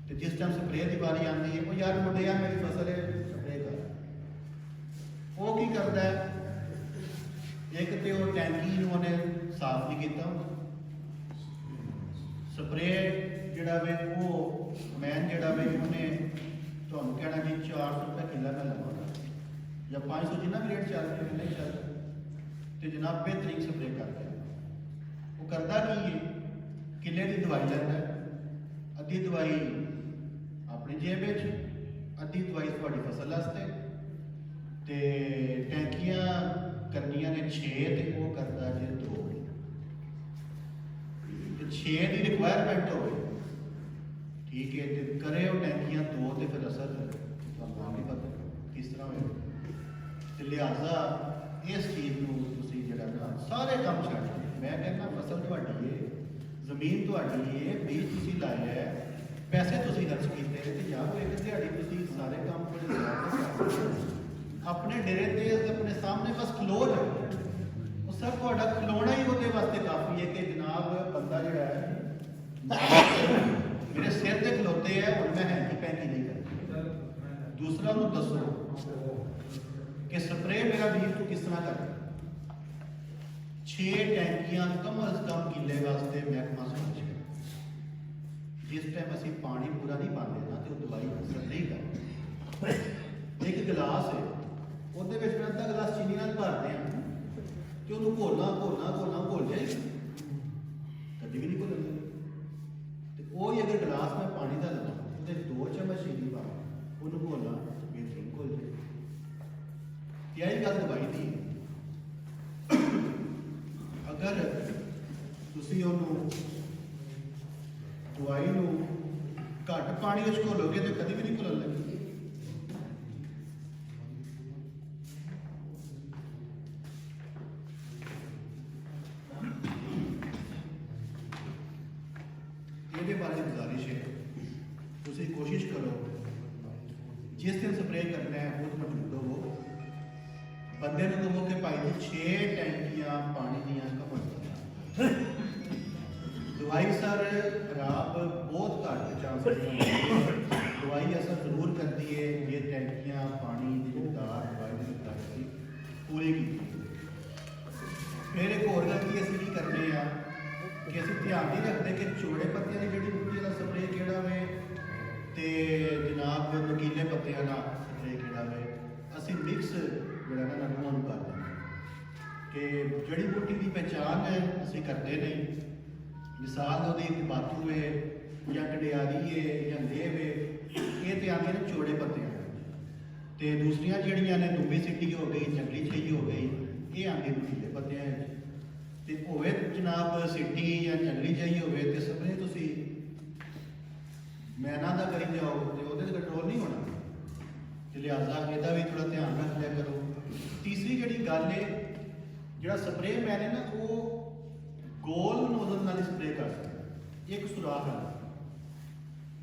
ਤੇ ਜਿਸ ਟਾਈਮ ਸਪਰੇਅ ਦੀ ਵਾਰੀ ਆਉਂਦੀ ਹੈ ਉਹ ਯਾਰ ਮੁੰਡਿਆ ਮੇਰੀ ਫਸਲ ਹੈ ਸਪਰੇਅ ਕਰ। ਉਹ ਕੀ ਕਰਦਾ ਹੈ? ਇੱਕ ਤੇ ਉਹ ਟੈਂਕੀ ਨੂੰ ਉਹਨੇ ਸਾਫ਼ ਨਹੀਂ ਕੀਤਾ, ਸਪਰੇਅ ਜਿਹੜਾ ਵੇ ਉਹ ਮੈਨ ਜਿਹੜਾ ਵੇ ਉਹਨੇ ਤੁਹਾਨੂੰ ਕਹਿਣਾ ਜੀ 400 ਰੁਪਏ ਕਿੱਲਾ ਮੈਂ ਲਵਾਂਗਾ ਜਾਂ 500 ਜਿੰਨਾ ਵੀ ਰੇਟ ਚੱਲ ਰਿਹਾ ਨਹੀਂ ਚੱਲ ਰਿਹਾ, ਤੇ ਜਨਾਬ ਬੇਹਤਰੀਨ ਸਪਰੇਅ ਕਰ ਰਿਹਾ। ਉਹ ਕਰਦਾ ਕੀ ਹੈ? ਕਿੱਲੇ ਦੀ ਦਵਾਈ ਲੈਂਦਾ, ਅੱਧੀ ਦਵਾਈ ਆਪਣੀ ਜੇਬ ਵਿੱਚ, ਅੱਧੀ ਦਵਾਈ ਤੁਹਾਡੀ ਫਸਲ ਵਾਸਤੇ, ਤੇ ਟੈਂਕੀਆਂ ਕਰਨੀਆਂ ਨੇ 6 ਤੇ ਉਹ ਕਰਦਾ ਜੇ 2। ਤੇ 6 ਦੀ ਰਿਕੁਆਇਰਮੈਂਟ ਹੋਵੇ, ਠੀਕ ਹੈ, ਤੇ ਕਰੇ ਉਹ ਟੈਂਕੀਆਂ 2 ਤੇ ਫਿਰ ਅਸਰ ਤੁਹਾਨੂੰ ਨਹੀਂ ਪਤਾ ਕਿਸ ਤਰ੍ਹਾਂ ਹੋਏਗਾ। ਤੇ ਲਿਹਾਜ਼ਾ ਇਸ ਚੀਜ਼ ਨੂੰ ਤੁਸੀਂ ਜਿਹੜਾ ਨਾ ਸਾਰੇ ਕੰਮ ਛੱਡ ਦਿਓ। ਮੈਂ ਕਹਿੰਦਾ ਫਸਲ ਤੁਹਾਡੀ ਹੈ, ਜ਼ਮੀਨ ਤੁਹਾਡੀ ਹੈ, ਬੀਜ ਤੁਸੀਂ ਲਾਇਆ ਹੈ, ਪੈਸੇ ਤੁਸੀਂ ਖਰਚ ਕੀਤੇ ਨੇ, ਤੇ ਜਾਂ ਇੱਕ ਦਿਹਾੜੀ ਤੁਸੀਂ ਸਾਰੇ ਕੰਮ ਬੜੇ ਆਪਣੇ ਡੇਰੇ ਤੇ ਆਪਣੇ ਸਾਹਮਣੇ ਬਸ ਖਲੋ ਜਾਓ। ਉਹ ਸਰ ਤੁਹਾਡਾ ਖਲੋਣਾ ਹੀ ਉਹਦੇ ਵਾਸਤੇ ਕਾਫੀ ਹੈ ਕਿ ਜਨਾਬ ਬੰਦਾ ਜਿਹੜਾ ਹੈ ਮੇਰੇ ਸਿਰ ਤੇ ਖਲੋਤੇ ਹੈ, ਹੁਣ ਮੈਂ ਹੈਂਕੀ ਪੈਂਕੀ ਨਹੀਂ ਕਰਦਾ। ਦੂਸਰਾ ਨੂੰ ਦੱਸੋ ਕਿ ਸਪਰੇਅ ਮੇਰਾ ਵੀਰ ਤੂੰ ਕਿਸ ਤਰ੍ਹਾਂ ਕਰਦਾ। 6 ਟੈਂਕੀਆਂ ਕਮ ਅਜ਼ ਕਮ ਕਿੱਲੇ ਵਾਸਤੇ ਮਹਿਕਮਾ ਸੋਚ ਕੇ, ਜਿਸ ਟਾਈਮ ਅਸੀਂ ਪਾਣੀ ਪੂਰਾ ਨਹੀਂ ਪਾਉਂਦੇ ਨਾ ਤੇ ਉਹ ਦਵਾਈ ਅਸਰ ਨਹੀਂ ਕਰਦੀ। ਇੱਕ ਗਲਾਸ ਹੈ, ਉਹਦੇ ਵਿੱਚ ਫਿਰ ਅੱਧਾ ਗਲਾਸ ਚੀਨੀ ਨਾਲ ਭਰਦੇ ਆ ਤੇ ਉਹਨੂੰ ਘੋਲ ਜਾਏਗੀ, ਕਦੀ ਵੀ ਨਹੀਂ ਘੁਲਦੀ। ਤੇ ਉਹ ਹੀ ਅਗਰ ਗਲਾਸ ਮੈਂ ਪਾਣੀ ਦਾ ਲਵਾਂ ਉਹਦੇ 2 ਚਮਚ ਚੀਨੀ ਪਾ ਉਹਨੂੰ ਘੋਲਾਂ ਬੇਹਤਰੀਨ ਘੁਲ ਜਾਏ। ਇਹ ਹੀ ਗੱਲ ਦਵਾਈ ਦੀ। ਅਗਰ ਤੁਸੀਂ ਉਹਨੂੰ ਦਵਾਈ ਨੂੰ ਘੱਟ ਪਾਣੀ ਵਿੱਚ ਘੋਲੋਗੇ ਤੇ ਕਦੀ ਵੀ ਨਹੀਂ ਘੁਲਣ ਲੱਗੀ। ਇਹਦੇ ਬਾਰੇ ਗੁਜ਼ਾਰਿਸ਼ ਹੈ ਤੁਸੀਂ ਕੋਸ਼ਿਸ਼ ਕਰੋ ਜਿਸ ਦਿਨ ਸਪਰੇਅ ਕਰਨਾ ਹੈ ਉਹ ਮੌਜੂਦ ਹੋਵੋ। ਬੰਦੇ ਨੂੰ ਕਹੋ ਕਿ ਭਾਈ ਜੀ 6 ਟੈਂਕੀਆਂ ਪਾਣੀ ਦੀਆਂ ਕਮਰ ਦਵਾਈ ਸਰ ਖਰਾਬ ਬਹੁਤ ਘੱਟ ਚਾਂਸ ਦਵਾਈ ਅਸਰ ਜ਼ਰੂਰ ਕਰਦੀ ਹੈ ਜੇ ਟੈਂਕੀਆਂ ਪਾਣੀ ਦੀ ਮਿਕਦਾਰ ਦਵਾਈ ਦੀ ਮਿਕਦਾਰ ਅਸੀਂ ਪੂਰੀ ਕੀਤੀ। ਫਿਰ ਇੱਕ ਹੋਰ ਗਲਤੀ ਅਸੀਂ ਕੀ ਕਰਦੇ ਆ ਕਿ ਅਸੀਂ ਧਿਆਨ ਨਹੀਂ ਰੱਖਦੇ ਕਿ ਚੌੜੇ ਪੱਤਿਆਂ ਦੀ ਜਿਹੜੀ ਬੂਟੀ ਦਾ ਸਪਰੇਅ ਕਿਹੜਾ ਵੇ ਤੇ ਜਨਾਬ ਨਕੀਲੇ ਪੱਤਿਆਂ ਦਾ ਸਪਰੇਅ ਕਿਹੜਾ ਵੇ। ਅਸੀਂ ਮਿਕਸ ਜਿਹੜਾ ਨਾ ਦੋਵਾਂ ਨੂੰ ਕਰ ਦਿੰਦੇ ਕਿ ਜੜੀ ਬੂਟੀ ਦੀ ਪਹਿਚਾਣ ਹੈ ਅਸੀਂ ਕਰਦੇ ਨਹੀਂ। ਮਿਸਾਲ ਉਹਦੀ ਬਾਤੂ ਹੈ ਜਾਂ ਟਡਿਆਰੀ ਹੈ ਜਾਂ ਲੇਵ ਹੈ, ਇਹ ਤੇ ਆਉਂਦੀਆਂ ਨੇ ਚੌੜੇ ਪੱਤਿਆਂ ਤੇ ਦੂਸਰੀਆਂ ਜਿਹੜੀਆਂ ਨੇ ਦੁੰਬੀ ਸਿੱਟੀ ਹੋ ਗਈ, ਜੰਗਲੀ ਛਈ ਹੋ ਗਈ, ਇਹ ਆਉਂਦੀ ਨਕੀਲੇ ਪੱਤਿਆਂ ਵਿੱਚ। ਤੇ ਹੋਵੇ ਜਨਾਬ ਸਿੱਟੀ ਜਾਂ ਜੰਗਲੀ ਛਈ ਹੋਵੇ ਤੇ ਸਪਰੇਅ ਤੁਸੀਂ ਮੈਨਾਂ ਦਾ ਕਰੀ ਜਾਓ ਤੇ ਉਹਦੇ ਤੇ ਕੰਟਰੋਲ ਨਹੀਂ ਹੋਣਾ। ਤੇ ਲਿਹਾਜ਼ਾ ਇਹਦਾ ਵੀ ਥੋੜਾ ਧਿਆਨ ਰੱਖ ਲਿਆ ਕਰੋ। ਤੀਸਰੀ ਜਿਹੜੀ ਗੱਲ ਹੈ, ਜਿਹੜਾ ਸਪਰੇਅ ਮੈਨ ਹੈ ਨਾ ਉਹ ਗੋਲ ਨੋਜ਼ਲ ਨਾਲ ਸਪਰੇਅ ਕਰ ਸਕਦਾ, ਇੱਕ ਸੁਰਾਖ ਹੈ।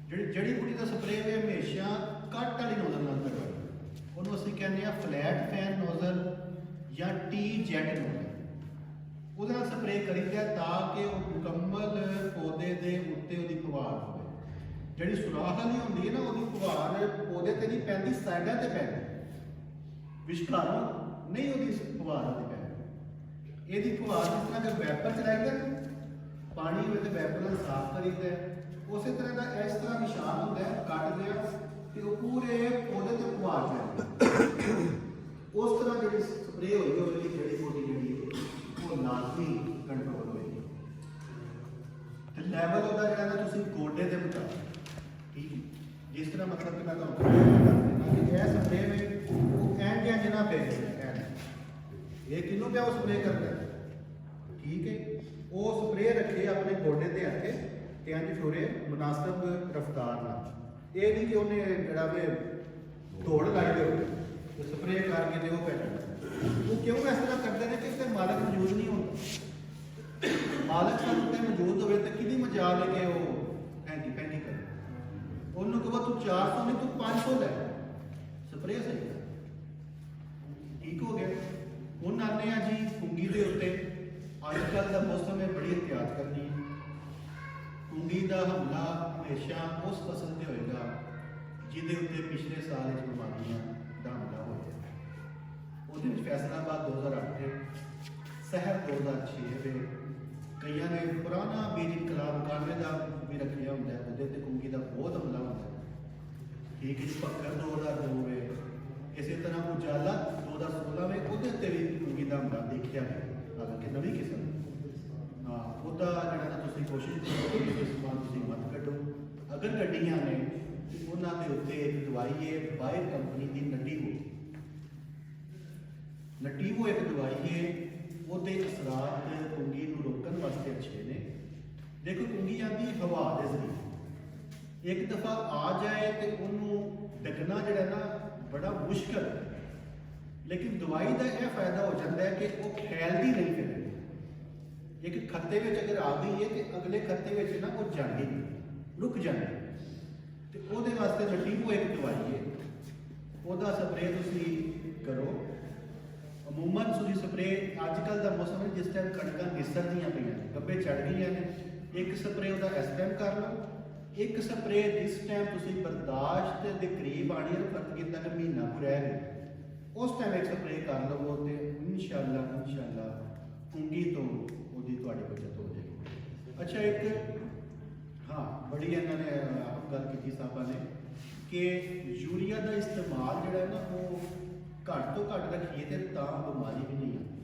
ਜਿਹੜੀ ਜੜੀ ਬੂਟੀ ਦਾ ਸਪਰੇਅ ਹੈ ਹਮੇਸ਼ਾ ਕੱਟ ਵਾਲੀ ਨੋਜ਼ਲ ਨਾਲ ਕਰਵਾਓ। ਉਹਨੂੰ ਅਸੀਂ ਕਹਿੰਦੇ ਆ ਫਲੈਟ ਫੈਨ ਨੋਜ਼ਲ ਜਾਂ ਟੀ ਜੈਟ ਨੋਜ਼ਲ। ਉਹਦੇ ਨਾਲ ਸਪਰੇਅ ਕਰੀਦਾ ਤਾਂ ਕਿ ਉਹ ਮੁਕੰਮਲ ਪੌਦੇ ਦੇ ਉੱਤੇ ਉਹਦੀ ਫੁਹਾਰ ਹੋਵੇ। ਜਿਹੜੀ ਸੁਰਾਖ ਵਾਲੀ ਹੁੰਦੀ ਹੈ ਨਾ ਉਹਦੀ ਫੁਹਾਰ ਪੌਦੇ ਤੇ ਨਹੀਂ ਪੈਂਦੀ, ਸਾਈਡਾਂ ਤੇ ਪੈਂਦੀ, ਵਿਚਕਾਰੋਂ ਨਹੀਂ ਉਹਦੀ ਫੁਹਾਰ ਉਹਦੀ ਪੈਂਦੀ। ਇਹਦੀ ਫੁਹਾਰ ਜਿਸ ਤਰ੍ਹਾਂ ਕਿ ਵੈਪਰ ਚਲਾਈਦਾ ਪਾਣੀ ਹੋਵੇ ਤੇ ਵੈਪਰ ਨਾਲ ਸਾਫ਼ ਕਰੀਦਾ, ਉਸੇ ਤਰ੍ਹਾਂ ਦਾ ਇਸ ਤਰ੍ਹਾਂ ਨਿਸ਼ਾਨ ਹੁੰਦਾ ਹੈ ਕੱਟ ਦਿਆ ਤੇ ਉਹ ਪੂਰੇ ਪੌਦੇ ਤੇ ਫੁਹਾਰ ਪੈਂਦੀ। ਉਸ ਤਰ੍ਹਾਂ ਜਿਹੜੀ ਸਪਰੇਅ ਹੋਈ ਉਹਦੀ ਜੜੀ ਬੂਟੀ ਜਿਹੜੀ ਉਹ ਲਾਜ਼ਮੀ ਕੰਟਰੋਲ ਹੋਏਗੀ। ਤੇ ਲੈਵਲ ਉਹਦਾ ਜਿਹੜਾ ਨਾ ਤੁਸੀਂ ਗੋਡੇ ਦੇ ਮੁਤਾਬਿਕ, ਠੀਕ ਹੈ, ਜਿਸ ਤਰ੍ਹਾਂ ਮਤਲਬ ਕਿ ਮੈਂ ਤੁਹਾਨੂੰ ਦੱਸ ਦਿੰਦਾ ਕਿ ਇਹ ਸਪਰੇਅ ਵਿੱਚ ਉਹ ਐਂਡ ਨਾ ਪੈ ਜਾਏ, ਇਹ ਕਿੰਨੂੰ ਪਿਆ ਉਹ ਸਪਰੇਅ ਕਰਦਾ ਹੈ, ਠੀਕ ਹੈ। ਉਹ ਸਪਰੇਅ ਰੱਖੇ ਆਪਣੇ ਗੋਡੇ ਤੇ ਹੱਥੇ ਤੇ ਇੰਜ ਛੋੜੇ ਮੁਨਾਸਬ ਰਫਤਾਰ ਨਾਲ, ਇਹ ਨਹੀਂ ਕਿ ਉਹਨੇ ਜਿਹੜਾ ਵੇ ਦੌੜ ਲਾਈ ਦੇ ਹੋਵੇ ਤੇ ਸਪਰੇਅ ਕਰਕੇ ਤੇ ਉਹ ਪੈ ਜਾਂਦਾ। ਉਹ ਕਿਉਂ ਇਸ ਤਰ੍ਹਾਂ ਕਰਦੇ ਨੇ ਕਿ ਤੇ ਮਾਲਕ ਮੌਜੂਦ ਨਹੀਂ ਹੁੰਦਾ। ਮਾਲਕ ਸਾਡੇ ਉੱਤੇ ਮੌਜੂਦ ਹੋਵੇ ਤਾਂ ਕਿਹਦੀ ਮਜਾਲ ਲੈ ਕੇ ਉਹ ਹੈਂਡੀ ਪੈਂਡੀ ਕਰੇ। ਉਹਨੂੰ ਕਹੋ ਤੂੰ 400 ਨਹੀਂ ਤੂੰ 500 ਲੈ ਸਪਰੇਅ ਸਹੀ ਕਰ, ਠੀਕ ਹੋ ਗਿਆ। ਹੁਣ ਆਨੇ ਆ ਜੀ ਫੁੰਗੀ ਦੇ ਉੱਤੇ। ਅੱਜ ਕੱਲ੍ਹ ਦਾ ਮੌਸਮ ਹੈ, ਬੜੀ ਇhtiyat ਕਰਨੀ ਹੈ। ਫੁੰਗੀ ਦਾ ਹਮਲਾ ਹਮੇਸ਼ਾ ਉਸ ਫਸਲ ਤੇ ਹੋਏਗਾ ਜਿਹਦੇ ਉੱਤੇ ਪਿਛਲੇ ਸਾਲ ਵਿੱਚ ਬਿਮਾਰੀਆਂ ਦਾ ਹਮਲਾ ਹੋਇਆ। ਉਹਦੇ ਵਿੱਚ ਫੈਸਲਾਬਾਦ 2008 ਸਹਿਰ 2006 ਦੇ ਕਈਆਂ ਨੇ ਪੁਰਾਣਾ ਬੀਜ ਇਨਕਲਾਬ 91 ਦਾ ਵੀ ਰੱਖਿਆ ਹੁੰਦਾ ਹੈ, ਉਹਦੇ ਤੇ ਫੁੰਗੀ ਦਾ ਬਹੁਤ ਹਮਲਾ ਹੁੰਦਾ ਹੈ, ਠੀਕ ਹੈ ਜੀ। ਪੱਕਰ 2002 ਵੇ, ਇਸੇ ਤਰ੍ਹਾਂ ਉਜਾਲਾ 2016 ਵਿੱਚ ਉਹਦੇ ਉੱਤੇ ਵੀ ਫੁੰਗੀ ਦਾ ਹਮਲਾ ਦੇਖਿਆ ਹੈ, ਹਾਲਾਂਕਿ ਨਵੀਂ ਕਿਸਮ। ਹਾਂ, ਉਹਦਾ ਜਿਹੜਾ ਨਾ ਤੁਸੀਂ ਕੋਸ਼ਿਸ਼ ਕਰੋ ਕਿ ਇਸ ਸਮਾਨ ਤੁਸੀਂ ਮਤ ਕੱਢੋ। ਅਗਰ ਕੱਢੀਆਂ ਨੇ ਉਹਨਾਂ ਦੇ ਉੱਤੇ ਇੱਕ ਦਵਾਈ ਹੈ ਬਾਇਰ ਕੰਪਨੀ ਦੀ ਨਟੀਵੋ। ਨਟੀਵੋ ਇੱਕ ਦਵਾਈ ਹੈ, ਉਹਦੇ ਅਸਰਾਤ ਫੁੰਗੀ ਨੂੰ ਰੋਕਣ ਵਾਸਤੇ ਅੱਛੇ ਨੇ। ਦੇਖੋ ਫੁੰਗੀ ਜਾਂਦੀ ਹਵਾ ਦੇ ਜ਼ਰੀਏ, ਇੱਕ ਦਫਾ ਆ ਜਾਏ ਤੇ ਉਹਨੂੰ ਡਕਣਾ ਜਿਹੜਾ ਨਾ ਬੜਾ ਮੁਸ਼ਕਲ ਹੈ, ਲੇਕਿਨ ਦਵਾਈ ਦਾ ਇਹ ਫਾਇਦਾ ਹੋ ਜਾਂਦਾ ਹੈ ਕਿ ਉਹ ਫੈਲਦੀ ਨਹੀਂ ਫਿਰ। ਇੱਕ ਖੱਤੇ ਵਿੱਚ ਅਗਰ ਆ ਗਈ ਹੈ ਤੇ ਅਗਲੇ ਖੱਤੇ ਵਿੱਚ ਨਾ ਉਹ ਜਾਂਦੀ ਨਹੀਂ, ਰੁਕ ਜਾਂਦੀ। ਤੇ ਉਹਦੇ ਵਾਸਤੇ ਨਟੀਵੋ ਇੱਕ ਦਵਾਈ ਹੈ, ਉਹਦਾ ਸਪਰੇਅ ਤੁਸੀਂ ਕਰੋ। ਅਮੂਮਨ ਤੁਸੀਂ ਸਪਰੇਅ ਅੱਜ ਕੱਲ੍ਹ ਦਾ ਮੌਸਮ ਹੈ ਜਿਸ ਟਾਈਮ ਕਣਕਾਂ ਨਿਸਰਦੀਆਂ ਪਈਆਂ ਨੇ, ਗੱਭੇ ਚੜ ਗਈਆਂ ਨੇ, ਇੱਕ ਸਪਰੇਅ ਉਹਦਾ ਇਸ ਟਾਈਮ ਕਰ ਲਓ। ਇੱਕ ਸਪਰੇਅ ਜਿਸ ਟਾਈਮ ਤੁਸੀਂ ਬਰਦਾਸ਼ਤ ਦੇ ਕਰੀਬ ਆਣੀ ਹੈ, ਫਰਕ ਕੀਤਾ ਕਿ ਮਹੀਨਾ ਕੁ ਰਹਿ ਗਿਆ, ਉਸ ਟਾਈਮ ਇੱਕ ਸਪਰੇਅ ਕਰ ਲਵੋ ਤੇ ਇਨਸ਼ਾਅੱਲਾ ਫੁੰਗੀ ਤੋਂ ਉਹਦੀ ਤੁਹਾਡੀ ਬਚਤ ਹੋ ਜਾਏਗੀ। ਅੱਛਾ, ਇੱਕ ਹਾਂ ਬੜੀ ਇਹਨਾਂ ਨੇ ਆਪ ਗੱਲ ਕੀਤੀ ਸਾਹਿਬਾਂ ਨੇ ਕਿ ਯੂਰੀਆ ਦਾ ਇਸਤੇਮਾਲ ਜਿਹੜਾ ਨਾ ਉਹ ਘੱਟ ਤੋਂ ਘੱਟ ਰੱਖੀਏ ਤੇ ਤਾਂ ਬਿਮਾਰੀ ਵੀ ਨਹੀਂ ਆਉਂਦੀ।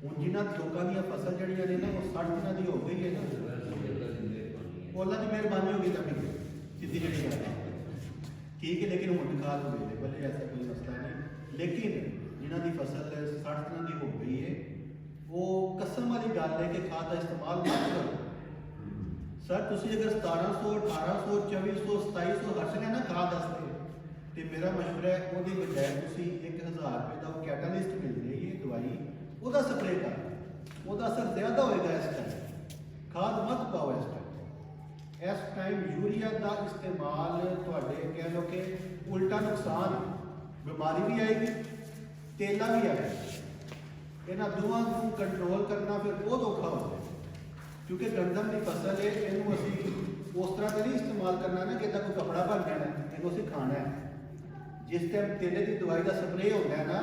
ਹੁਣ ਜਿਨ੍ਹਾਂ ਲੋਕਾਂ ਦੀਆਂ ਫਸਲ ਜਿਹੜੀਆਂ ਨੇ ਨਾ ਉਹ 60 ਦਿਨਾਂ ਦੀ ਹੋ ਗਈ ਹੈ ਨਾ, ਉਹਨਾਂ ਦੀ ਮਿਹਰਬਾਨੀ ਹੋ ਗਈ ਤਾਂ ਵੀ ਸਿੱਧੀ ਜਿਹੜੀ ਗੱਲ ਹੈ, ਠੀਕ ਹੈ। ਲੇਕਿਨ ਹੁਣ ਖਾਦ ਅਵੇਲੇਬਲ ਹੈ, ਐਸਾ ਕੋਈ ਮਸਲਾ ਨਹੀਂ। ਲੇਕਿਨ ਜਿਨ੍ਹਾਂ ਦੀ ਫਸਲ 60 ਦਿਨਾਂ ਦੀ ਹੋ ਗਈ ਹੈ, ਉਹ ਕਸਮ ਵਾਲੀ ਗੱਲ ਹੈ ਕਿ ਖਾਦ ਦਾ ਇਸਤੇਮਾਲ ਨਾ ਕਰੋ। ਸਰ ਤੁਸੀਂ ਅਗਰ 1700 1800 2400 2700 ਹਰਸ਼ਨੇ ਨਾ ਖਾਦ ਵਾਸਤੇ, ਤੇ ਮੇਰਾ ਮਸ਼ਵਰਾ ਹੈ ਉਹਦੀ ਬਜਾਏ ਤੁਸੀਂ 1000 ਰੁਪਏ ਦਾ ਉਹ ਕੈਟਾਲਿਸਟ ਮਿਲ ਰਹੀ ਹੈ ਦਵਾਈ, ਉਹਦਾ ਸਪਰੇਅ ਕਰ, ਉਹਦਾ ਅਸਰ ਜ਼ਿਆਦਾ ਹੋਏਗਾ। ਇਸ ਟਾਈਮ ਖਾਦ ਮਤ ਪਾਓ। ਇਸ ਟਾਈਮ ਯੂਰੀਆ ਦਾ ਇਸਤੇਮਾਲ ਤੁਹਾਡੇ ਕਹਿ ਲਓ ਕਿ ਉਲਟਾ ਨੁਕਸਾਨ, ਬਿਮਾਰੀ ਵੀ ਆਏਗੀ, ਤੇਲਾ ਵੀ ਆਏਗਾ। ਇਹਨਾਂ ਦੋਵਾਂ ਨੂੰ ਕੰਟਰੋਲ ਕਰਨਾ ਫਿਰ ਬਹੁਤ ਔਖਾ ਹੋ ਜਾਏ, ਕਿਉਂਕਿ ਗੰਦਮ ਦੀ ਫਸਲ ਹੈ, ਇਹਨੂੰ ਅਸੀਂ ਉਸ ਤਰ੍ਹਾਂ ਤੇ ਨਹੀਂ ਇਸਤੇਮਾਲ ਕਰਨਾ ਨਾ ਕਿ ਇਹਦਾ ਕੋਈ ਕੱਪੜਾ ਬਣ ਜਾਣਾ, ਇਹਨੂੰ ਅਸੀਂ ਖਾਣਾ ਹੈ। ਜਿਸ ਟਾਈਮ ਤੇਲੇ ਦੀ ਦਵਾਈ ਦਾ ਸਪਰੇਅ ਹੁੰਦਾ ਹੈ ਨਾ,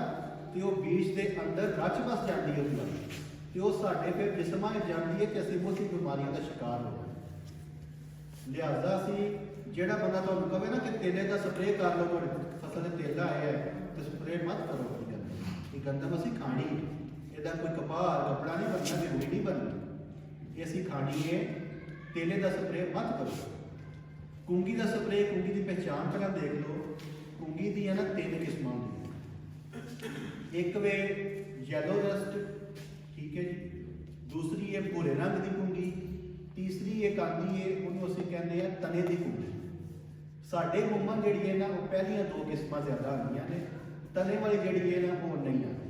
ਤੇ ਉਹ ਬੀਜ ਦੇ ਅੰਦਰ ਰਚ ਬਸ ਜਾਂਦੀ ਹੈ ਦਵਾਈ, ਤੇ ਉਹ ਸਾਡੇ ਫਿਰ ਜਿਸਮਾਂ ਵਿੱਚ ਜਾਂਦੀ ਹੈ ਕਿ ਅਸੀਂ ਬਹੁਤੀ ਬਿਮਾਰੀਆਂ ਦਾ ਸ਼ਿਕਾਰ ਹੋ ਜਾਂਦੇ। ਲਿਹਾਜ਼ਾ ਅਸੀਂ ਜਿਹੜਾ ਬੰਦਾ ਤੁਹਾਨੂੰ ਕਹੇ ਨਾ ਕਿ ਤੇਲੇ ਦਾ ਸਪਰੇਅ ਕਰ ਲਓ, ਤੁਹਾਡੀ ਫਸਲ ਤੇ ਤੇਲਾ ਆਇਆ ਹੈ ਤੇ ਸਪਰੇਅ ਮਤ ਕਰੋ। ਇਹ ਗੰਦਮ ਅਸੀਂ ਖਾਣੀ, ਇਹਦਾ ਕੋਈ ਕਪਾਹ ਕੱਪੜਾ ਨਹੀਂ ਬਣਨਾ, ਜ਼ਰੂਰੀ ਨਹੀਂ ਬਣਨਾ, ਇਹ ਅਸੀਂ ਖਾਣੀ ਹੈ। ਤੇਲੇ ਦਾ ਸਪਰੇਅ ਮਤ ਕਰੋ। ਕੁੰਗੀ ਦਾ ਸਪਰੇਅ, ਕੁੰਗੀ ਦੀ ਪਹਿਚਾਣ ਪਹਿਲਾਂ ਦੇਖ ਲਓ। ਕੁੰਗੀ ਦੀਆਂ ਨਾ 3 ਕਿਸਮਾਂ ਹੁੰਦੀਆਂ। ਇੱਕ ਵੇ ਯੈਲੋ ਰਸਟ, ਠੀਕ ਹੈ ਜੀ। ਦੂਸਰੀ ਹੈ ਭੂਰੇ ਰੰਗ ਦੀ ਕੁੰਗੀ। ਤੀਸਰੀ ਇੱਕ ਆਉਂਦੀ ਹੈ, ਉਹਨੂੰ ਅਸੀਂ ਕਹਿੰਦੇ ਆ ਤਨੇ ਦੀ ਕੁੰਗੀ। ਸਾਡੇ ਮੁੰਮਨ ਜਿਹੜੀ ਹੈ ਨਾ ਉਹ ਪਹਿਲੀਆਂ 2 ਕਿਸਮਾਂ ਜ਼ਿਆਦਾ ਆਉਂਦੀਆਂ ਨੇ, ਤਨੇ ਵਾਲੀ ਜਿਹੜੀ ਹੈ ਨਾ ਉਹ ਨਹੀਂ ਆਉਂਦੀ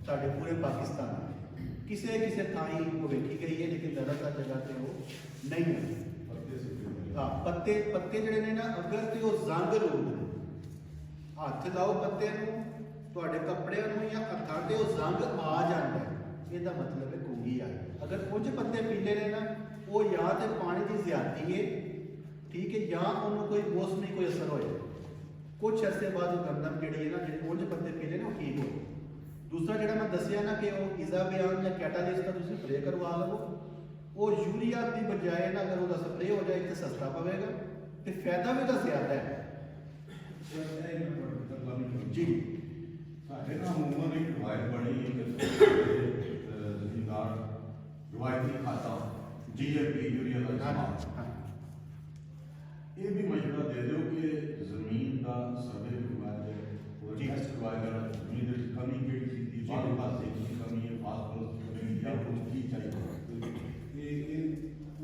ਸਾਡੇ ਪੂਰੇ ਪਾਕਿਸਤਾਨ ਵਿੱਚ। ਕਿਸੇ ਕਿਸੇ ਥਾਂ ਹੀ ਉਹ ਵੇਖੀ ਗਈ ਹੈ, ਲੇਕਿਨ ਜ਼ਿਆਦਾਤਰ ਜਗ੍ਹਾ ਤੇ ਉਹ ਨਹੀਂ ਆਉਂਦੀ। ਹਾਂ, ਪੱਤੇ ਜਿਹੜੇ ਨੇ ਨਾ ਅਗਰ ਤੇ ਉਹ ਜ਼ੰਗ ਰੋਗ, ਹੱਥ ਲਾਓ ਪੱਤੇ ਨੂੰ, ਤੁਹਾਡੇ ਕੱਪੜਿਆਂ ਨੂੰ ਜਾਂ ਹੱਥਾਂ ਤੇ ਉਹ ਜ਼ੰਗ ਆ ਜਾਂਦਾ, ਇਹਦਾ ਮਤਲਬ ਹੈ ਕੁੰਗੀ ਆਈ। ਅਗਰ ਕੁਝ ਪੱਤੇ ਪੀਲੇ ਨੇ ਨਾ, ਉਹ ਜਾਂ ਤੇ ਪਾਣੀ ਦੀ ਜ਼ਿਆਦਤੀ ਹੈ, ਠੀਕ ਹੈ, ਜਾਂ ਉਹਨੂੰ ਕੋਈ ਮੌਸਮੀ ਕੋਈ ਅਸਰ ਹੋਇਆ। ਕੁਝ ਅਰਸੇ ਬਾਅਦ ਉਹ ਗੰਦਮ ਜਿਹੜੀ ਹੈ ਨਾ, ਜਿਹੜੇ ਕੁਝ ਪੱਤੇ ਪੀਲੇ ਨੇ ਉਹ ਠੀਕ ਹੋ। ਦੂਸਰਾ ਜਿਹੜਾ ਮੈਂ ਦੱਸਿਆ ਨਾ ਕਿ ਉਹ ਇਜ਼ਾਬਿਆਨ ਜਾਂ ਕੈਟਾਲਿਸਟ ਦਾ ਤੁਸੀਂ ਸਪਰੇਅ ਕਰਵਾ ਲਵੋ, ਉਹ ਯੂਰੀਆ ਦੀ ਬਜਾਏ ਨਾ ਅਗਰ ਉਹਦਾ ਸਪਰੇਅ ਹੋ ਜਾਏ ਤੇ ਸਸਤਾ ਪਵੇਗਾ ਤੇ ਫਾਇਦਾ ਵੀ ਤਾਂ ਜ਼ਿਆਦਾ ਹੈ ਜੀ। ਸਾਡੇ ਨਾ ਅਮੂਮਨ ਇੱਕ ਰਵਾਇਤ ਬਣੀ ਕਿ ਜ਼ਿਮੀਂਦਾਰ ਰਵਾਇਤੀ ਖਾਤਾ GMP ਯੂਰੀਆ ਦਾ ਇਸਤੇਮਾਲ ਇਹ ਵੀ ਮਸ਼ਵਰਾ ਦੇ ਦਿਓ ਕਿ ਜ਼ਮੀਨ ਦਾ ਸਰਵੇ ਕਰਵਾਇਆ ਜਾਏ ਔਰ ਟੈਸਟ ਕਰਵਾਇਆ ਜਾਏ ਜ਼ਮੀਨ ਦੇ ਵਿੱਚ ਕਮੀ ਕਿਹੜੀ ਚੀਜ਼ ਦੀ ਬਾਹਰ ਪਾਸੇ ਕੀ ਕਮੀ ਹੈ ਫਾਸਫੋਰਸ ਦੀ ਕਮੀ ਜਾਂ ਕੁਝ ਕੀ ਚਾਹੀਦਾ ਇਹ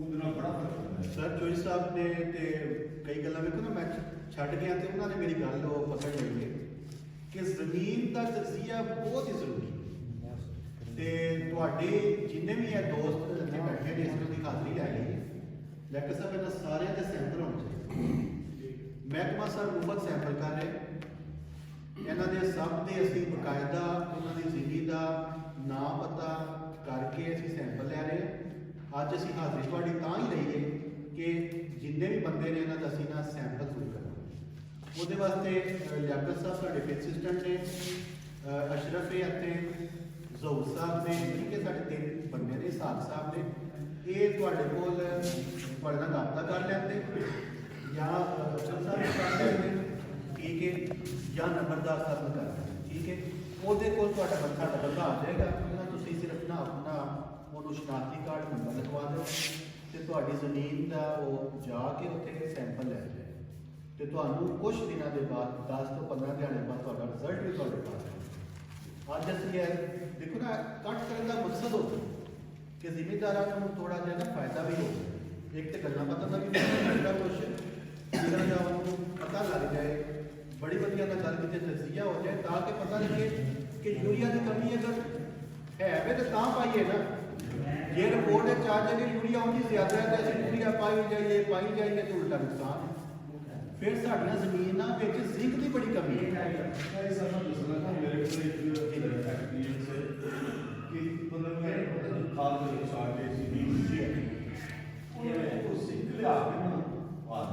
ਉਹਦੇ ਨਾਲ ਬੜਾ ਫਰਕ ਪੈਂਦਾ ਹੈ। ਸਰ ਚੋਈ ਸਾਹਿਬ ਨੇ ਤੇ ਕਈ ਗੱਲਾਂ ਵੇਖੋ ਨਾ ਮੈਂ ਛੱਡ ਗਿਆ ਤੇ ਉਹਨਾਂ ਨੇ ਮੇਰੀ ਗੱਲ ਉਹ ਪਕੜ ਲਈ ਹੈ ਕਿ ਜ਼ਮੀਨ ਦਾ ਤਜਜ਼ੀਆ ਬਹੁਤ ਹੀ ਜ਼ਰੂਰੀ ਹੈ ਤੇ ਤੁਹਾਡੇ ਜਿੰਨੇ ਵੀ ਹੈ ਦੋਸਤ ਇੱਥੇ ਬੈਠੇ ਨੇ ਇਸ ਦੀ ਖਾਤਰੀ ਲੈ ਲਈ ਡਾਕਟਰ ਸਾਹਿਬ ਇਹਨਾਂ ਸਾਰਿਆਂ ਦੇ ਸੈਂਪਲ ਹੋਣੇ ਚਾਹੀਦੇ ਮਹਿਕਮਾ ਸਰ ਮੁਫਤ ਸੈਂਪਲ ਕਰ ਰਹੇ ਇਹਨਾਂ ਦੇ ਸਭ ਦੇ ਅਸੀਂ ਬਕਾਇਦਾ ਉਹਨਾਂ ਦੀ ਜ਼ਿੰਦਗੀ ਦਾ ਨਾਂ ਪਤਾ ਕਰਕੇ ਅਸੀਂ ਸੈਂਪਲ ਲੈ ਰਹੇ ਅੱਜ ਅਸੀਂ ਹਾਜ਼ਰੀ ਤੁਹਾਡੀ ਤਾਂ ਹੀ ਰਹੀ ਹੈ ਕਿ ਜਿੰਨੇ ਵੀ ਬੰਦੇ ਨੇ ਇਹਨਾਂ ਦਾ ਅਸੀਂ ਨਾ ਸੈਂਪਲ ਜ਼ਰੂਰ ਕਰਨਾ ਉਹਦੇ ਵਾਸਤੇ ਲਿਆਕਤ ਸਾਹਿਬ ਸਾਡੇ ਫਿਟ ਅਸਿਸਟੈਂਟ ਨੇ ਅਸ਼ਰਫ ਅਤੇ ਜ਼ਹੂਰ ਸਾਹਿਬ ਨੇ ਠੀਕ ਹੈ ਸਾਡੇ ਤਿੰਨ ਬੰਦੇ ਨੇ ਸਾਗ ਸਾਹਿਬ ਨੇ ਇਹ ਤੁਹਾਡੇ ਕੋਲ ਤੁਹਾਡੇ ਨਾਲ ਰਾਬਤਾ ਕਰ ਲੈਂਦੇ ਜਾਂ ਅਫਸਰ ਸਾਹਿਬ ਕਰ ਲੈਂਦੇ ਠੀਕ ਹੈ ਜਾਂ ਨੰਬਰਦਾਰ ਸਾਹਿਬ ਨੂੰ ਕਰ ਲੈਂਦੇ ਠੀਕ ਹੈ ਉਹਦੇ ਕੋਲ ਤੁਹਾਡਾ ਬੱਚਾ ਡਬਲ ਆ ਜਾਏਗਾ ਉਹਨਾਂ ਤੁਸੀਂ ਸਿਰਫ ਨਾ ਆਪਣਾ ਉਹਨੂੰ ਸ਼ਨਾਖਤੀ ਕਾਰਡ ਨੰਬਰ ਲਿਖਵਾ ਦਿਓ ਤੇ ਤੁਹਾਡੀ ਜ਼ਮੀਨ ਦਾ ਉਹ ਜਾ ਕੇ ਉੱਥੇ ਸੈਂਪਲ ਲੈ ਜਾਏ ਤੇ ਤੁਹਾਨੂੰ ਕੁਝ ਦਿਨਾਂ ਦੇ ਬਾਅਦ 10 ਤੋਂ 15 ਦਿਨਾਂ ਬਾਅਦ ਤੁਹਾਡਾ ਰਿਜ਼ਲਟ ਵੀ ਤੁਹਾਡੇ ਪਾਸ ਆਏਗਾ। ਅੱਜ ਅਸੀਂ ਇਹ ਦੇਖੋ ਨਾ ਕੱਟ ਕਰਨ ਦਾ ਮਕਸਦ ਹੁੰਦਾ ਕਿ ਜ਼ਿਮੀਂਦਾਰਾਂ ਨੂੰ ਥੋੜਾ ਜਿਹਾ ਨਾ ਫਾਇਦਾ ਵੀ ਹੋਵੇ ਇੱਕ ਤੇ ਗੱਲਾਂ ਪਤਾ ਦਾ ਵੀ ਫਾਇਦਾ ਕੁਛ ਜਿਹਨਾਂ ਦਾ ਉਹਨੂੰ ਪਤਾ ਲੱਗ ਜਾਏ ਬੜੀ ਵਧੀਆ ਨਾਲ ਗੱਲ ਕਿਤੇ ਤਜਜ਼ੀਆ ਹੋ ਜਾਏ ਤਾਂ ਕਿ ਪਤਾ ਲੱਗੇ ਕਿ ਯੂਰੀਆ ਦੀ ਕਮੀ ਅਗਰ ਹੈ ਵੇ ਤਾਂ ਪਾਈਏ ਨਾ ਜੇ ਰਿਪੋਰਟ ਵਿੱਚ ਆ ਜਾਏ ਕਿ ਯੂਰੀਆ ਉਹਦੀ ਜ਼ਿਆਦਾ ਹੈ ਤਾਂ ਅਸੀਂ ਯੂਰੀਆ ਪਾਈ ਜਾਈਏ ਤਾਂ ਉਲਟਾ ਨੁਕਸਾਨ ਹੈ ਫਿਰ ਸਾਡੀਆਂ ਜ਼ਮੀਨਾਂ ਵਿੱਚ ਜ਼ਿੰਕ ਦੀ ਬੜੀ ਕਮੀ ਹੈ ਇਹ ਸਾਨੂੰ ਦੱਸਣਾ ਕਿ ਮੇਰੇ ਕੋਲ ਇੱਕ ਐਕਸਪੀਰੀਅੰਸ ਹੈ ਕਿ ਮਤਲਬ ਮੈਂ ਖਾਦ ਦੇ ਸਾਥ ਦੇ ਸੀ ਵੀ ਉਹ ਸਿੰਕ ਲਿਆ ਕੇ ਨਾ ਬਾਦ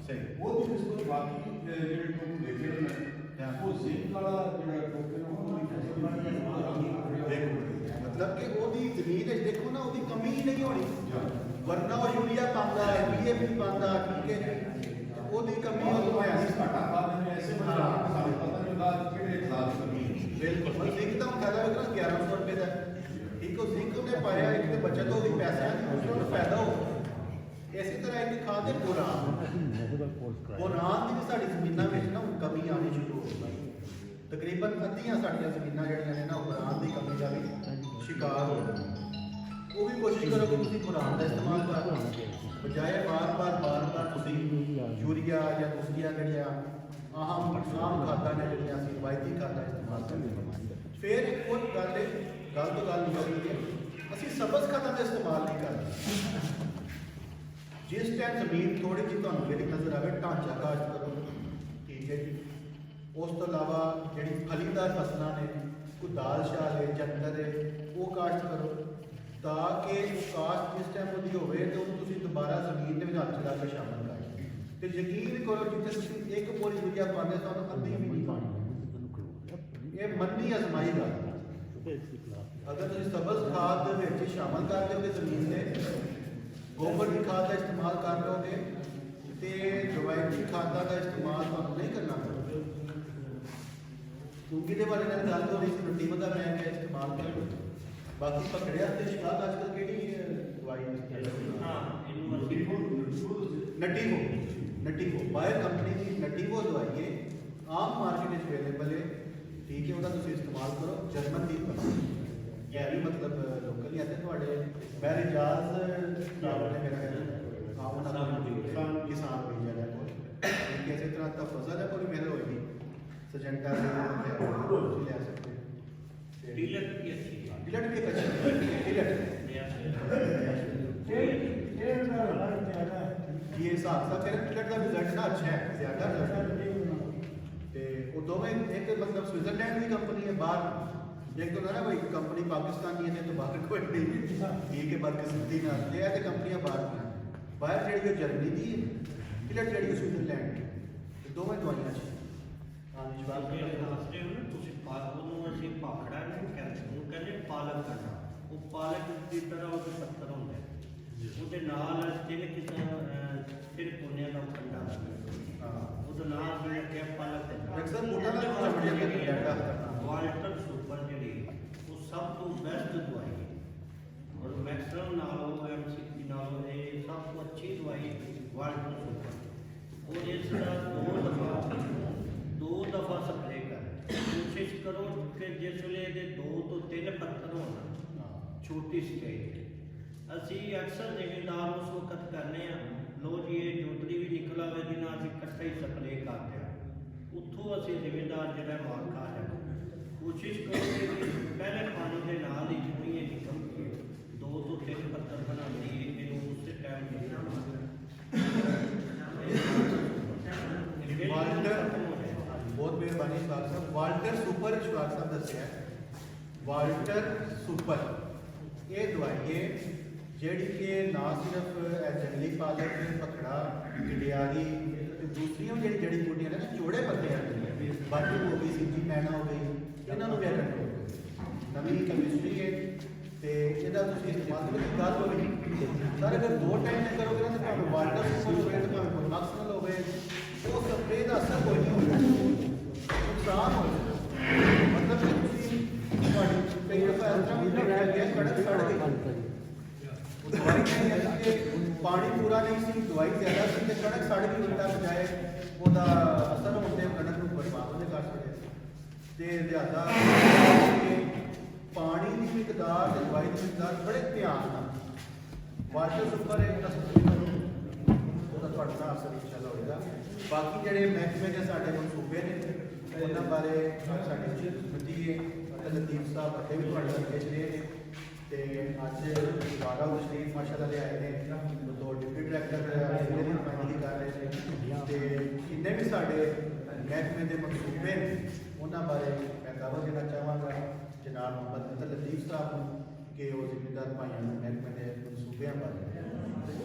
ਸਹੀ ਉਹ ਵੀ ਇਸ ਤੋਂ ਬਾਕੀ ਜਿਹੜੇ ਟੋਕ ਦੇਖੇ ਨੇ ਉਹ ਸਿੰਕ ਵਾਲਾ ਜਿਹੜਾ ਟੋਕ ਹੈ ਉਹ ਵੀ ਦੇਖੋ ਮਤਲਬ ਕਿ ਉਹਦੀ ਜ਼ਮੀਨ ਵਿੱਚ ਦੇਖੋ ਨਾ ਉਹਦੀ ਕਮੀ ਹੀ ਨਹੀਂ ਹੋਣੀ ਵਰਨਾ ਉਹ ਯੂਰੀਆ ਪਾਉਂਦਾ ਹੈ DAP ਪਾਉਂਦਾ ਠੀਕ ਹੈ ਉਹਦੀ ਕਮੀ ਉਹ ਹੋਇਆ ਸੀ ਘਾਟਾ ਖਾਦ ਨੇ ਐਸੇ ਬਣਾ ਕੇ ਸਾਨੂੰ ਪਤਾ ਨਹੀਂ ਹੁੰਦਾ ਕਿਹੜੇ ਹਿਸਾਬ ਦੀ ਕਮੀ ਬਿਲਕੁਲ ਪਰ ਜ਼ਿੰਕ ਤਾਂ ਫਾਇਦਾ ਹੋਵੇਗਾ 1100 ਰੁਪਏ ਦਾ ਇੱਕ ਉਹ ਜ਼ਿੰਕ ਉਹਨੇ ਪਾਇਆ ਇੱਕ ਤੇ ਬਚਤ ਹੋ ਗਈ ਪੈਸਿਆਂ ਦੀ ਦੂਸਰਾ ਉਹਨੂੰ ਫਾਇਦਾ ਹੋ ਇਸੇ ਤਰ੍ਹਾਂ ਇੱਕ ਖਾਦ ਹੈ ਬੋਰਾਨ ਦੀ ਵੀ ਸਾਡੀ ਜ਼ਮੀਨਾਂ ਵਿੱਚ ਨਾ ਹੁਣ ਕਮੀ ਆਉਣੀ ਸ਼ੁਰੂ ਹੋ ਗਈ ਤਕਰੀਬਨ ਅੱਧੀਆਂ ਸਾਡੀਆਂ ਜ਼ਮੀਨਾਂ ਜਿਹੜੀਆਂ ਨੇ ਨਾ ਉਹ ਬੋਰਾਨ ਦੀ ਕਮੀ ਦਾ ਵੀ ਸ਼ਿਕਾਰ ਹੋ ਗਈਆਂ ਉਹ ਵੀ ਕੋਸ਼ਿਸ਼ ਕਰੋ ਕਿ ਤੁਸੀਂ ਬੋਰਾਨ ਦਾ ਇਸਤੇਮਾਲ ਕਰੋ ਬਜਾਏ ਬਾਰ-ਬਾਰ ਤੁਸੀਂ ਯੂਰੀਆ ਜਾਂ ਦੂਸਰੀਆਂ ਜਿਹੜੀਆਂ ਆਮ ਖਾਦਾਂ ਨੇ ਜਿਹੜੀਆਂ ਅਸੀਂ ਰਵਾਇਤੀ ਖਾਦਾਂ ਇਸਤੇਮਾਲ ਕਰਦੇ ਹਾਂ ਫਿਰ ਕੋਈ ਗੱਲ ਤੋਂ ਗੱਲ ਨਿਕਲਦੀ ਹੈ ਅਸੀਂ ਸਬਜ਼ ਖਾਦਾਂ ਦਾ ਇਸਤੇਮਾਲ ਨਹੀਂ ਕਰਦੇ ਜਿਸ ਟਾਈਮ ਜ਼ਮੀਨ ਥੋੜੀ ਜਿਹੀ ਤੁਹਾਨੂੰ ਜਿਹੜੀ ਨਜ਼ਰ ਆਵੇ ਢਾਂਚਾ ਕਾਸ਼ਤ ਕਰੋ ਠੀਕ ਹੈ ਜੀ ਉਸ ਤੋਂ ਇਲਾਵਾ ਜਿਹੜੀ ਫਲੀਦਾਰ ਫਸਲਾਂ ਨੇ ਕੋਈ ਦਾਲ ਸ਼ਾਲ ਹੈ ਜੰਤਰ ਹੈ ਉਹ ਕਾਸ਼ਤ ਕਰੋ ਤਾਂ ਕਿ ਕਾਸ਼ਤ ਜਿਸ ਟਾਈਮ ਉਹਦੀ ਹੋਵੇ ਤੇ ਉਹਨੂੰ ਤੁਸੀਂ ਦੁਬਾਰਾ ਜ਼ਮੀਨ ਦੇ ਵਿੱਚ ਹੱਥ ਚਲਾ ਕੇ ਸ਼ਾਮਲ ਕਰ ਤੇ ਯਕੀਨ ਕਰੋ ਜਿੱਥੇ ਤੁਸੀਂ ਇੱਕ ਬੋਰੀ ਯੂਰੀਆ ਪਾਉਂਦੇ ਤੁਹਾਨੂੰ ਅੱਧੀ ਵੀ ਨਹੀਂ ਪਾਣੀ ਇਹ ਮੰਨੀ ਅਜ਼ਮਾਈ ਗੱਲ ਅਗਰ ਤੁਸੀਂ ਸਬਜ਼ ਖਾਦ ਦੇ ਵਿੱਚ ਸ਼ਾਮਲ ਕਰ ਦਿਓਗੇ ਜ਼ਮੀਨ ਦੇ ਗੋਬਰ ਦੀ ਖਾਦ ਦਾ ਇਸਤੇਮਾਲ ਕਰ ਲਓਗੇ ਤੇ ਰਵਾਇਤੀ ਖਾਦਾਂ ਦਾ ਇਸਤੇਮਾਲ ਤੁਹਾਨੂੰ ਨਹੀਂ ਕਰਨਾ ਪਵੇਗਾ ਕਿਉਂਕਿ ਦੇ ਬਾਰੇ ਨਾਲ ਗੱਲ ਹੋ ਰਹੀ ਸੀ ਮਿੱਟੀ ਦਾ ਮੈਂ ਕਿਹਾ ਇਸਤੇਮਾਲ ਕਰੋ ਬਾਕੀ ਪਕੜਿਆ ਤੇ ਸ਼ਿਕਾਰ ਅੱਜ ਕੱਲ੍ਹ ਕਿਹੜੀ ਦਵਾਈ ਨਟੀਵੋ ਬਾਇਰ ਕੰਪਨੀ ਦੀ ਨਟੀਵੋ ਦਵਾਈ ਹੈ ਆਮ ਮਾਰਕੀਟ ਵਿੱਚ ਅਵੇਲੇਬਲ ਹੈ ਠੀਕ ਹੈ ਉਹਦਾ ਤੁਸੀਂ ਇਸਤੇਮਾਲ ਕਰੋ ਜਰਮਨ ਦੀ ਕੰਪਨੀ ਇਹ ਵੀ ਮਤਲਬ ਲੋਕਲ ਹੀ ਆਤੇ ਤੁਹਾਡੇ ਮੇਰੇ ਜਾਜ਼ ਨਾਮ ਨੇ ਮੇਰਾ ਕਿਸਾਨ ਭਈਆ ਦਾ ਕੋਲ ਇਸੇ ਤਰ੍ਹਾਂ ਤਾਂ ਫਜ਼ਲ ਹੈ ਕੋਈ ਮਿਹਰ ਹੋਏਗੀ ਸਜੈਂਟਾ ਦੇ ਤੁਸੀਂ ਲੈ ਸਕਦੇ ਡੀਲਰ की अच्छी टिलट भी अच्छी टिलट ये हिसाब सा फिर टिलट का रिजल्ट ना अच्छा है ज्यादा रिजल्ट ते वो दोवें एक मतलब स्विट्जरलैंड की कंपनी है बाहर एक तो ना कोई कंपनी पाकिस्तानी है तो बाहर कोई नहीं ठीक है बदकिस्मती ना ये है कंपनियां बाहर ਜਿਹੜੀ ਜਰਮਨੀ ਦੀ ਹੈ टिलट ਜਿਹੜੀ स्विट्जरलैंड ਦੀ ਦੋਵੇਂ ਦਵਾਈਆਂ ਅੱਛੀ ਹਾਂ ਜਵਾਬ ਦੱਸਦੇ ਹੋ ਨਾ ਤੁਸੀਂ ਉਹਨੂੰ ਅਸੀਂ ਭਾਖੜਾ ਨਹੀਂ ਕਹਿੰਦੇ ਉਹ ਕਹਿੰਦੇ ਪਾਲਕ ਕਰਨਾ ਉਹ ਪਾਲਕ ਦੀ ਤਰ੍ਹਾਂ ਉਹਦੇ ਪੱਤਰ ਹੁੰਦੇ ਉਹਦੇ ਨਾਲ ਤਿੰਨ ਕੋਨਿਆਂ ਦਾ ਕੰਡਾ ਉਹਦਾ ਨਾਮ ਜਿਹੜਾ ਕਿ ਪਾਲਕ ਹੈ ਅਕਸਰ ਮੋਟਾ ਨਾ ਚਮੜੀਆਂ ਦੇ ਕੰਡਾ ਵਾਲਟ ਵਾਲਟਰ ਸੁਪਰ ਉਹ ਇਸ ਦਾ ਦੋ ਦਫਾ ਸਪਰੇ ਕਰ ਕੋਸ਼ਿਸ਼ ਕਰੋ ਕਿ ਜਿਸ ਵੇਲੇ ਇਹਦੇ 2 ਤੋਂ 3 ਪੱਤਰ ਹੋਣ ਛੋਟੀ ਸਟੇਜ ਅਸੀਂ ਅਕਸਰ ਜ਼ਿਮੀਂਦਾਰ ਉਸ ਵਕਤ ਕਰਨੇ ਆ ਲੋ ਜੀ ਇਹ ਜੋਤਰੀ ਵੀ ਨਿਕਲ ਆਵੇ ਜਿਹਦੇ ਨਾਲ ਅਸੀਂ ਇਕੱਠੇ ਹੀ ਸਪਰੇ ਕਰਦੇ ਆ ਉੱਥੋਂ ਅਸੀਂ ਜ਼ਿਮੀਂਦਾਰ ਜਿਹੜਾ ਮਾਰ ਖਾ ਜਾਣਾ ਕੋਸ਼ਿਸ਼ ਕਰੋ ਕਿ ਪਹਿਲੇ ਪਾਣੀ ਦੇ ਨਾਲ ਹੀ ਜਿੰਨੀ ਇਹ ਨਿਕਲਦੀ ਹੈ 2 ਤੋਂ 3 ਪੱਤਰ ਬਣਾਉਂਦੀ ਹੈ ਇਹਨੂੰ ਉਸੇ ਟਾਈਮ ਬਹੁਤ ਮਿਹਰਬਾਨੀ ਇਸ਼ਫਾਕ ਸਾਹਿਬ ਵਾਲਟਰ ਸੁਪਰ ਇਸ਼ਫਾਕ ਸਾਹਿਬ ਦੱਸਿਆ ਵਾਲਟਰ ਸੁਪਰ ਇਹ ਦਵਾਈ ਹੈ ਜਿਹੜੀ ਕਿ ਨਾ ਸਿਰਫ ਜੰਗਲੀ ਪਾਲਕ ਪਖੜਾ ਗਿਲਿਆਰੀ ਤੇ ਦੂਸਰੀਆਂ ਜਿਹੜੀ ਜੜੀ ਬੂਟੀਆਂ ਨੇ ਨਾ ਚੋੜੇ ਪੱਤੇ ਆਉਂਦੇ ਨੇ ਬਾਕੀ ਹੋ ਗਈ ਸੀਜੀ ਮੈਣਾ ਹੋ ਗਈ ਇਹਨਾਂ ਨੂੰ ਵੀ ਕੰਟਰੋਲ ਨਵੀਂ ਕੈਮਿਸਟਰੀ ਹੈ ਤੇ ਇਹਦਾ ਤੁਸੀਂ ਇਸਤੇਮਾਲ ਕਰੋ ਗੱਲ ਹੋਵੇ ਸਰ ਅਗਰ 2 ਟਾਈਮ ਤੇ ਕਰੋਗੇ ਨਾ ਤਾਂ ਭਾਵੇਂ ਵਾਲਟਰ ਸੁਪਰ ਹੋਵੇ ਤਾਂ ਭਾਵੇਂ ਕੋਈ ਮਕਸਦ ਹੋਵੇ ਉਹ ਸਪਰੇ ਦਾ ਅਸਰ ਕੋਈ ਨਹੀਂ ਹੋਵੇਗਾ ਨੁਕਸਾਨ ਹੋ ਜਾਏਗਾ ਮਤਲਬ ਕਿ ਤੁਸੀਂ ਤੁਹਾਡੀ ਕਈ ਦਫਾ ਇਸ ਤਰ੍ਹਾਂ ਵੀ ਦੇਖਿਆ ਗਿਆ ਕਣਕ ਸੜ ਗਈ ਉਹ ਦਵਾਈ ਨਹੀਂ ਹੈ ਕਿ ਪਾਣੀ ਪੂਰਾ ਨਹੀਂ ਸੀ ਦਵਾਈ ਜ਼ਿਆਦਾ ਸੀ ਤੇ ਕਣਕ ਸੜ ਗਈ ਉਲਟਾ ਬਜਾਏ ਉਹਦਾ ਅਸਰ ਹੋਣ ਤੇ ਕਣਕ ਨੂੰ ਬਰਬਾਦ ਉਹਨੇ ਕਰ ਛੱਡਿਆ ਤੇ ਲਿਆਦਾ ਪਾਣੀ ਦੀ ਮਿਕਦਾਰ ਤੇ ਦਵਾਈ ਦੀ ਮਿਕਦਾਰ ਬੜੇ ਧਿਆਨ ਨਾਲ ਵਾਟਰ ਸੁਪਰ ਇੱਕ ਉਹਦਾ ਤੁਹਾਡੇ ਨਾਲ ਅਸਰ ਇਨਸ਼ਾਅੱਲਾ ਹੋਏਗਾ ਬਾਕੀ ਜਿਹੜੇ ਮਹਿਕਮੇ ਦੇ ਸਾਡੇ ਮਨਸੂਬੇ ਨੇ ਉਹਨਾਂ ਬਾਰੇ ਸਾਡੇ ਮਤੀਏ ਲਤੀਫ ਸਾਹਿਬ ਅਤੇ ਵੀ ਤੁਹਾਡੇ ਨਾਲ ਪੇਸ਼ ਰਹੇ ਨੇ ਤੇ ਅੱਜ ਦੁਬਾਰਾ ਤਸ਼ਰੀਫ ਮਾਸ਼ਾਅੱਲਾ ਦੇ ਆਏ ਨੇ 2 ਡਿਪਟੀ ਡਾਇਰੈਕਟਰ ਜ਼ਿਲ੍ਹੇ ਦੀ ਨੁਮਾਇੰਦਗੀ ਕਰ ਰਹੇ ਨੇ ਤੇ ਜਿੰਨੇ ਵੀ ਸਾਡੇ ਮਹਿਕਮੇ ਦੇ ਮਨਸੂਬੇ ਨੇ ਉਹਨਾਂ ਬਾਰੇ ਮੈਂ ਦਾਅਵਾ ਦੇਣਾ ਚਾਹਾਂਗਾ ਜਨਾਬ ਮੁਹੰਮਦ ਲਤੀਫ ਸਾਹਿਬ ਨੂੰ ਕਿ ਉਹ ਜ਼ਿੰਮੇਦਾਰ ਭਾਈਆਂ ਨੂੰ ਮਹਿਕਮੇ ਦੇ ਮਨਸੂਬਿਆਂ ਬਾਰੇ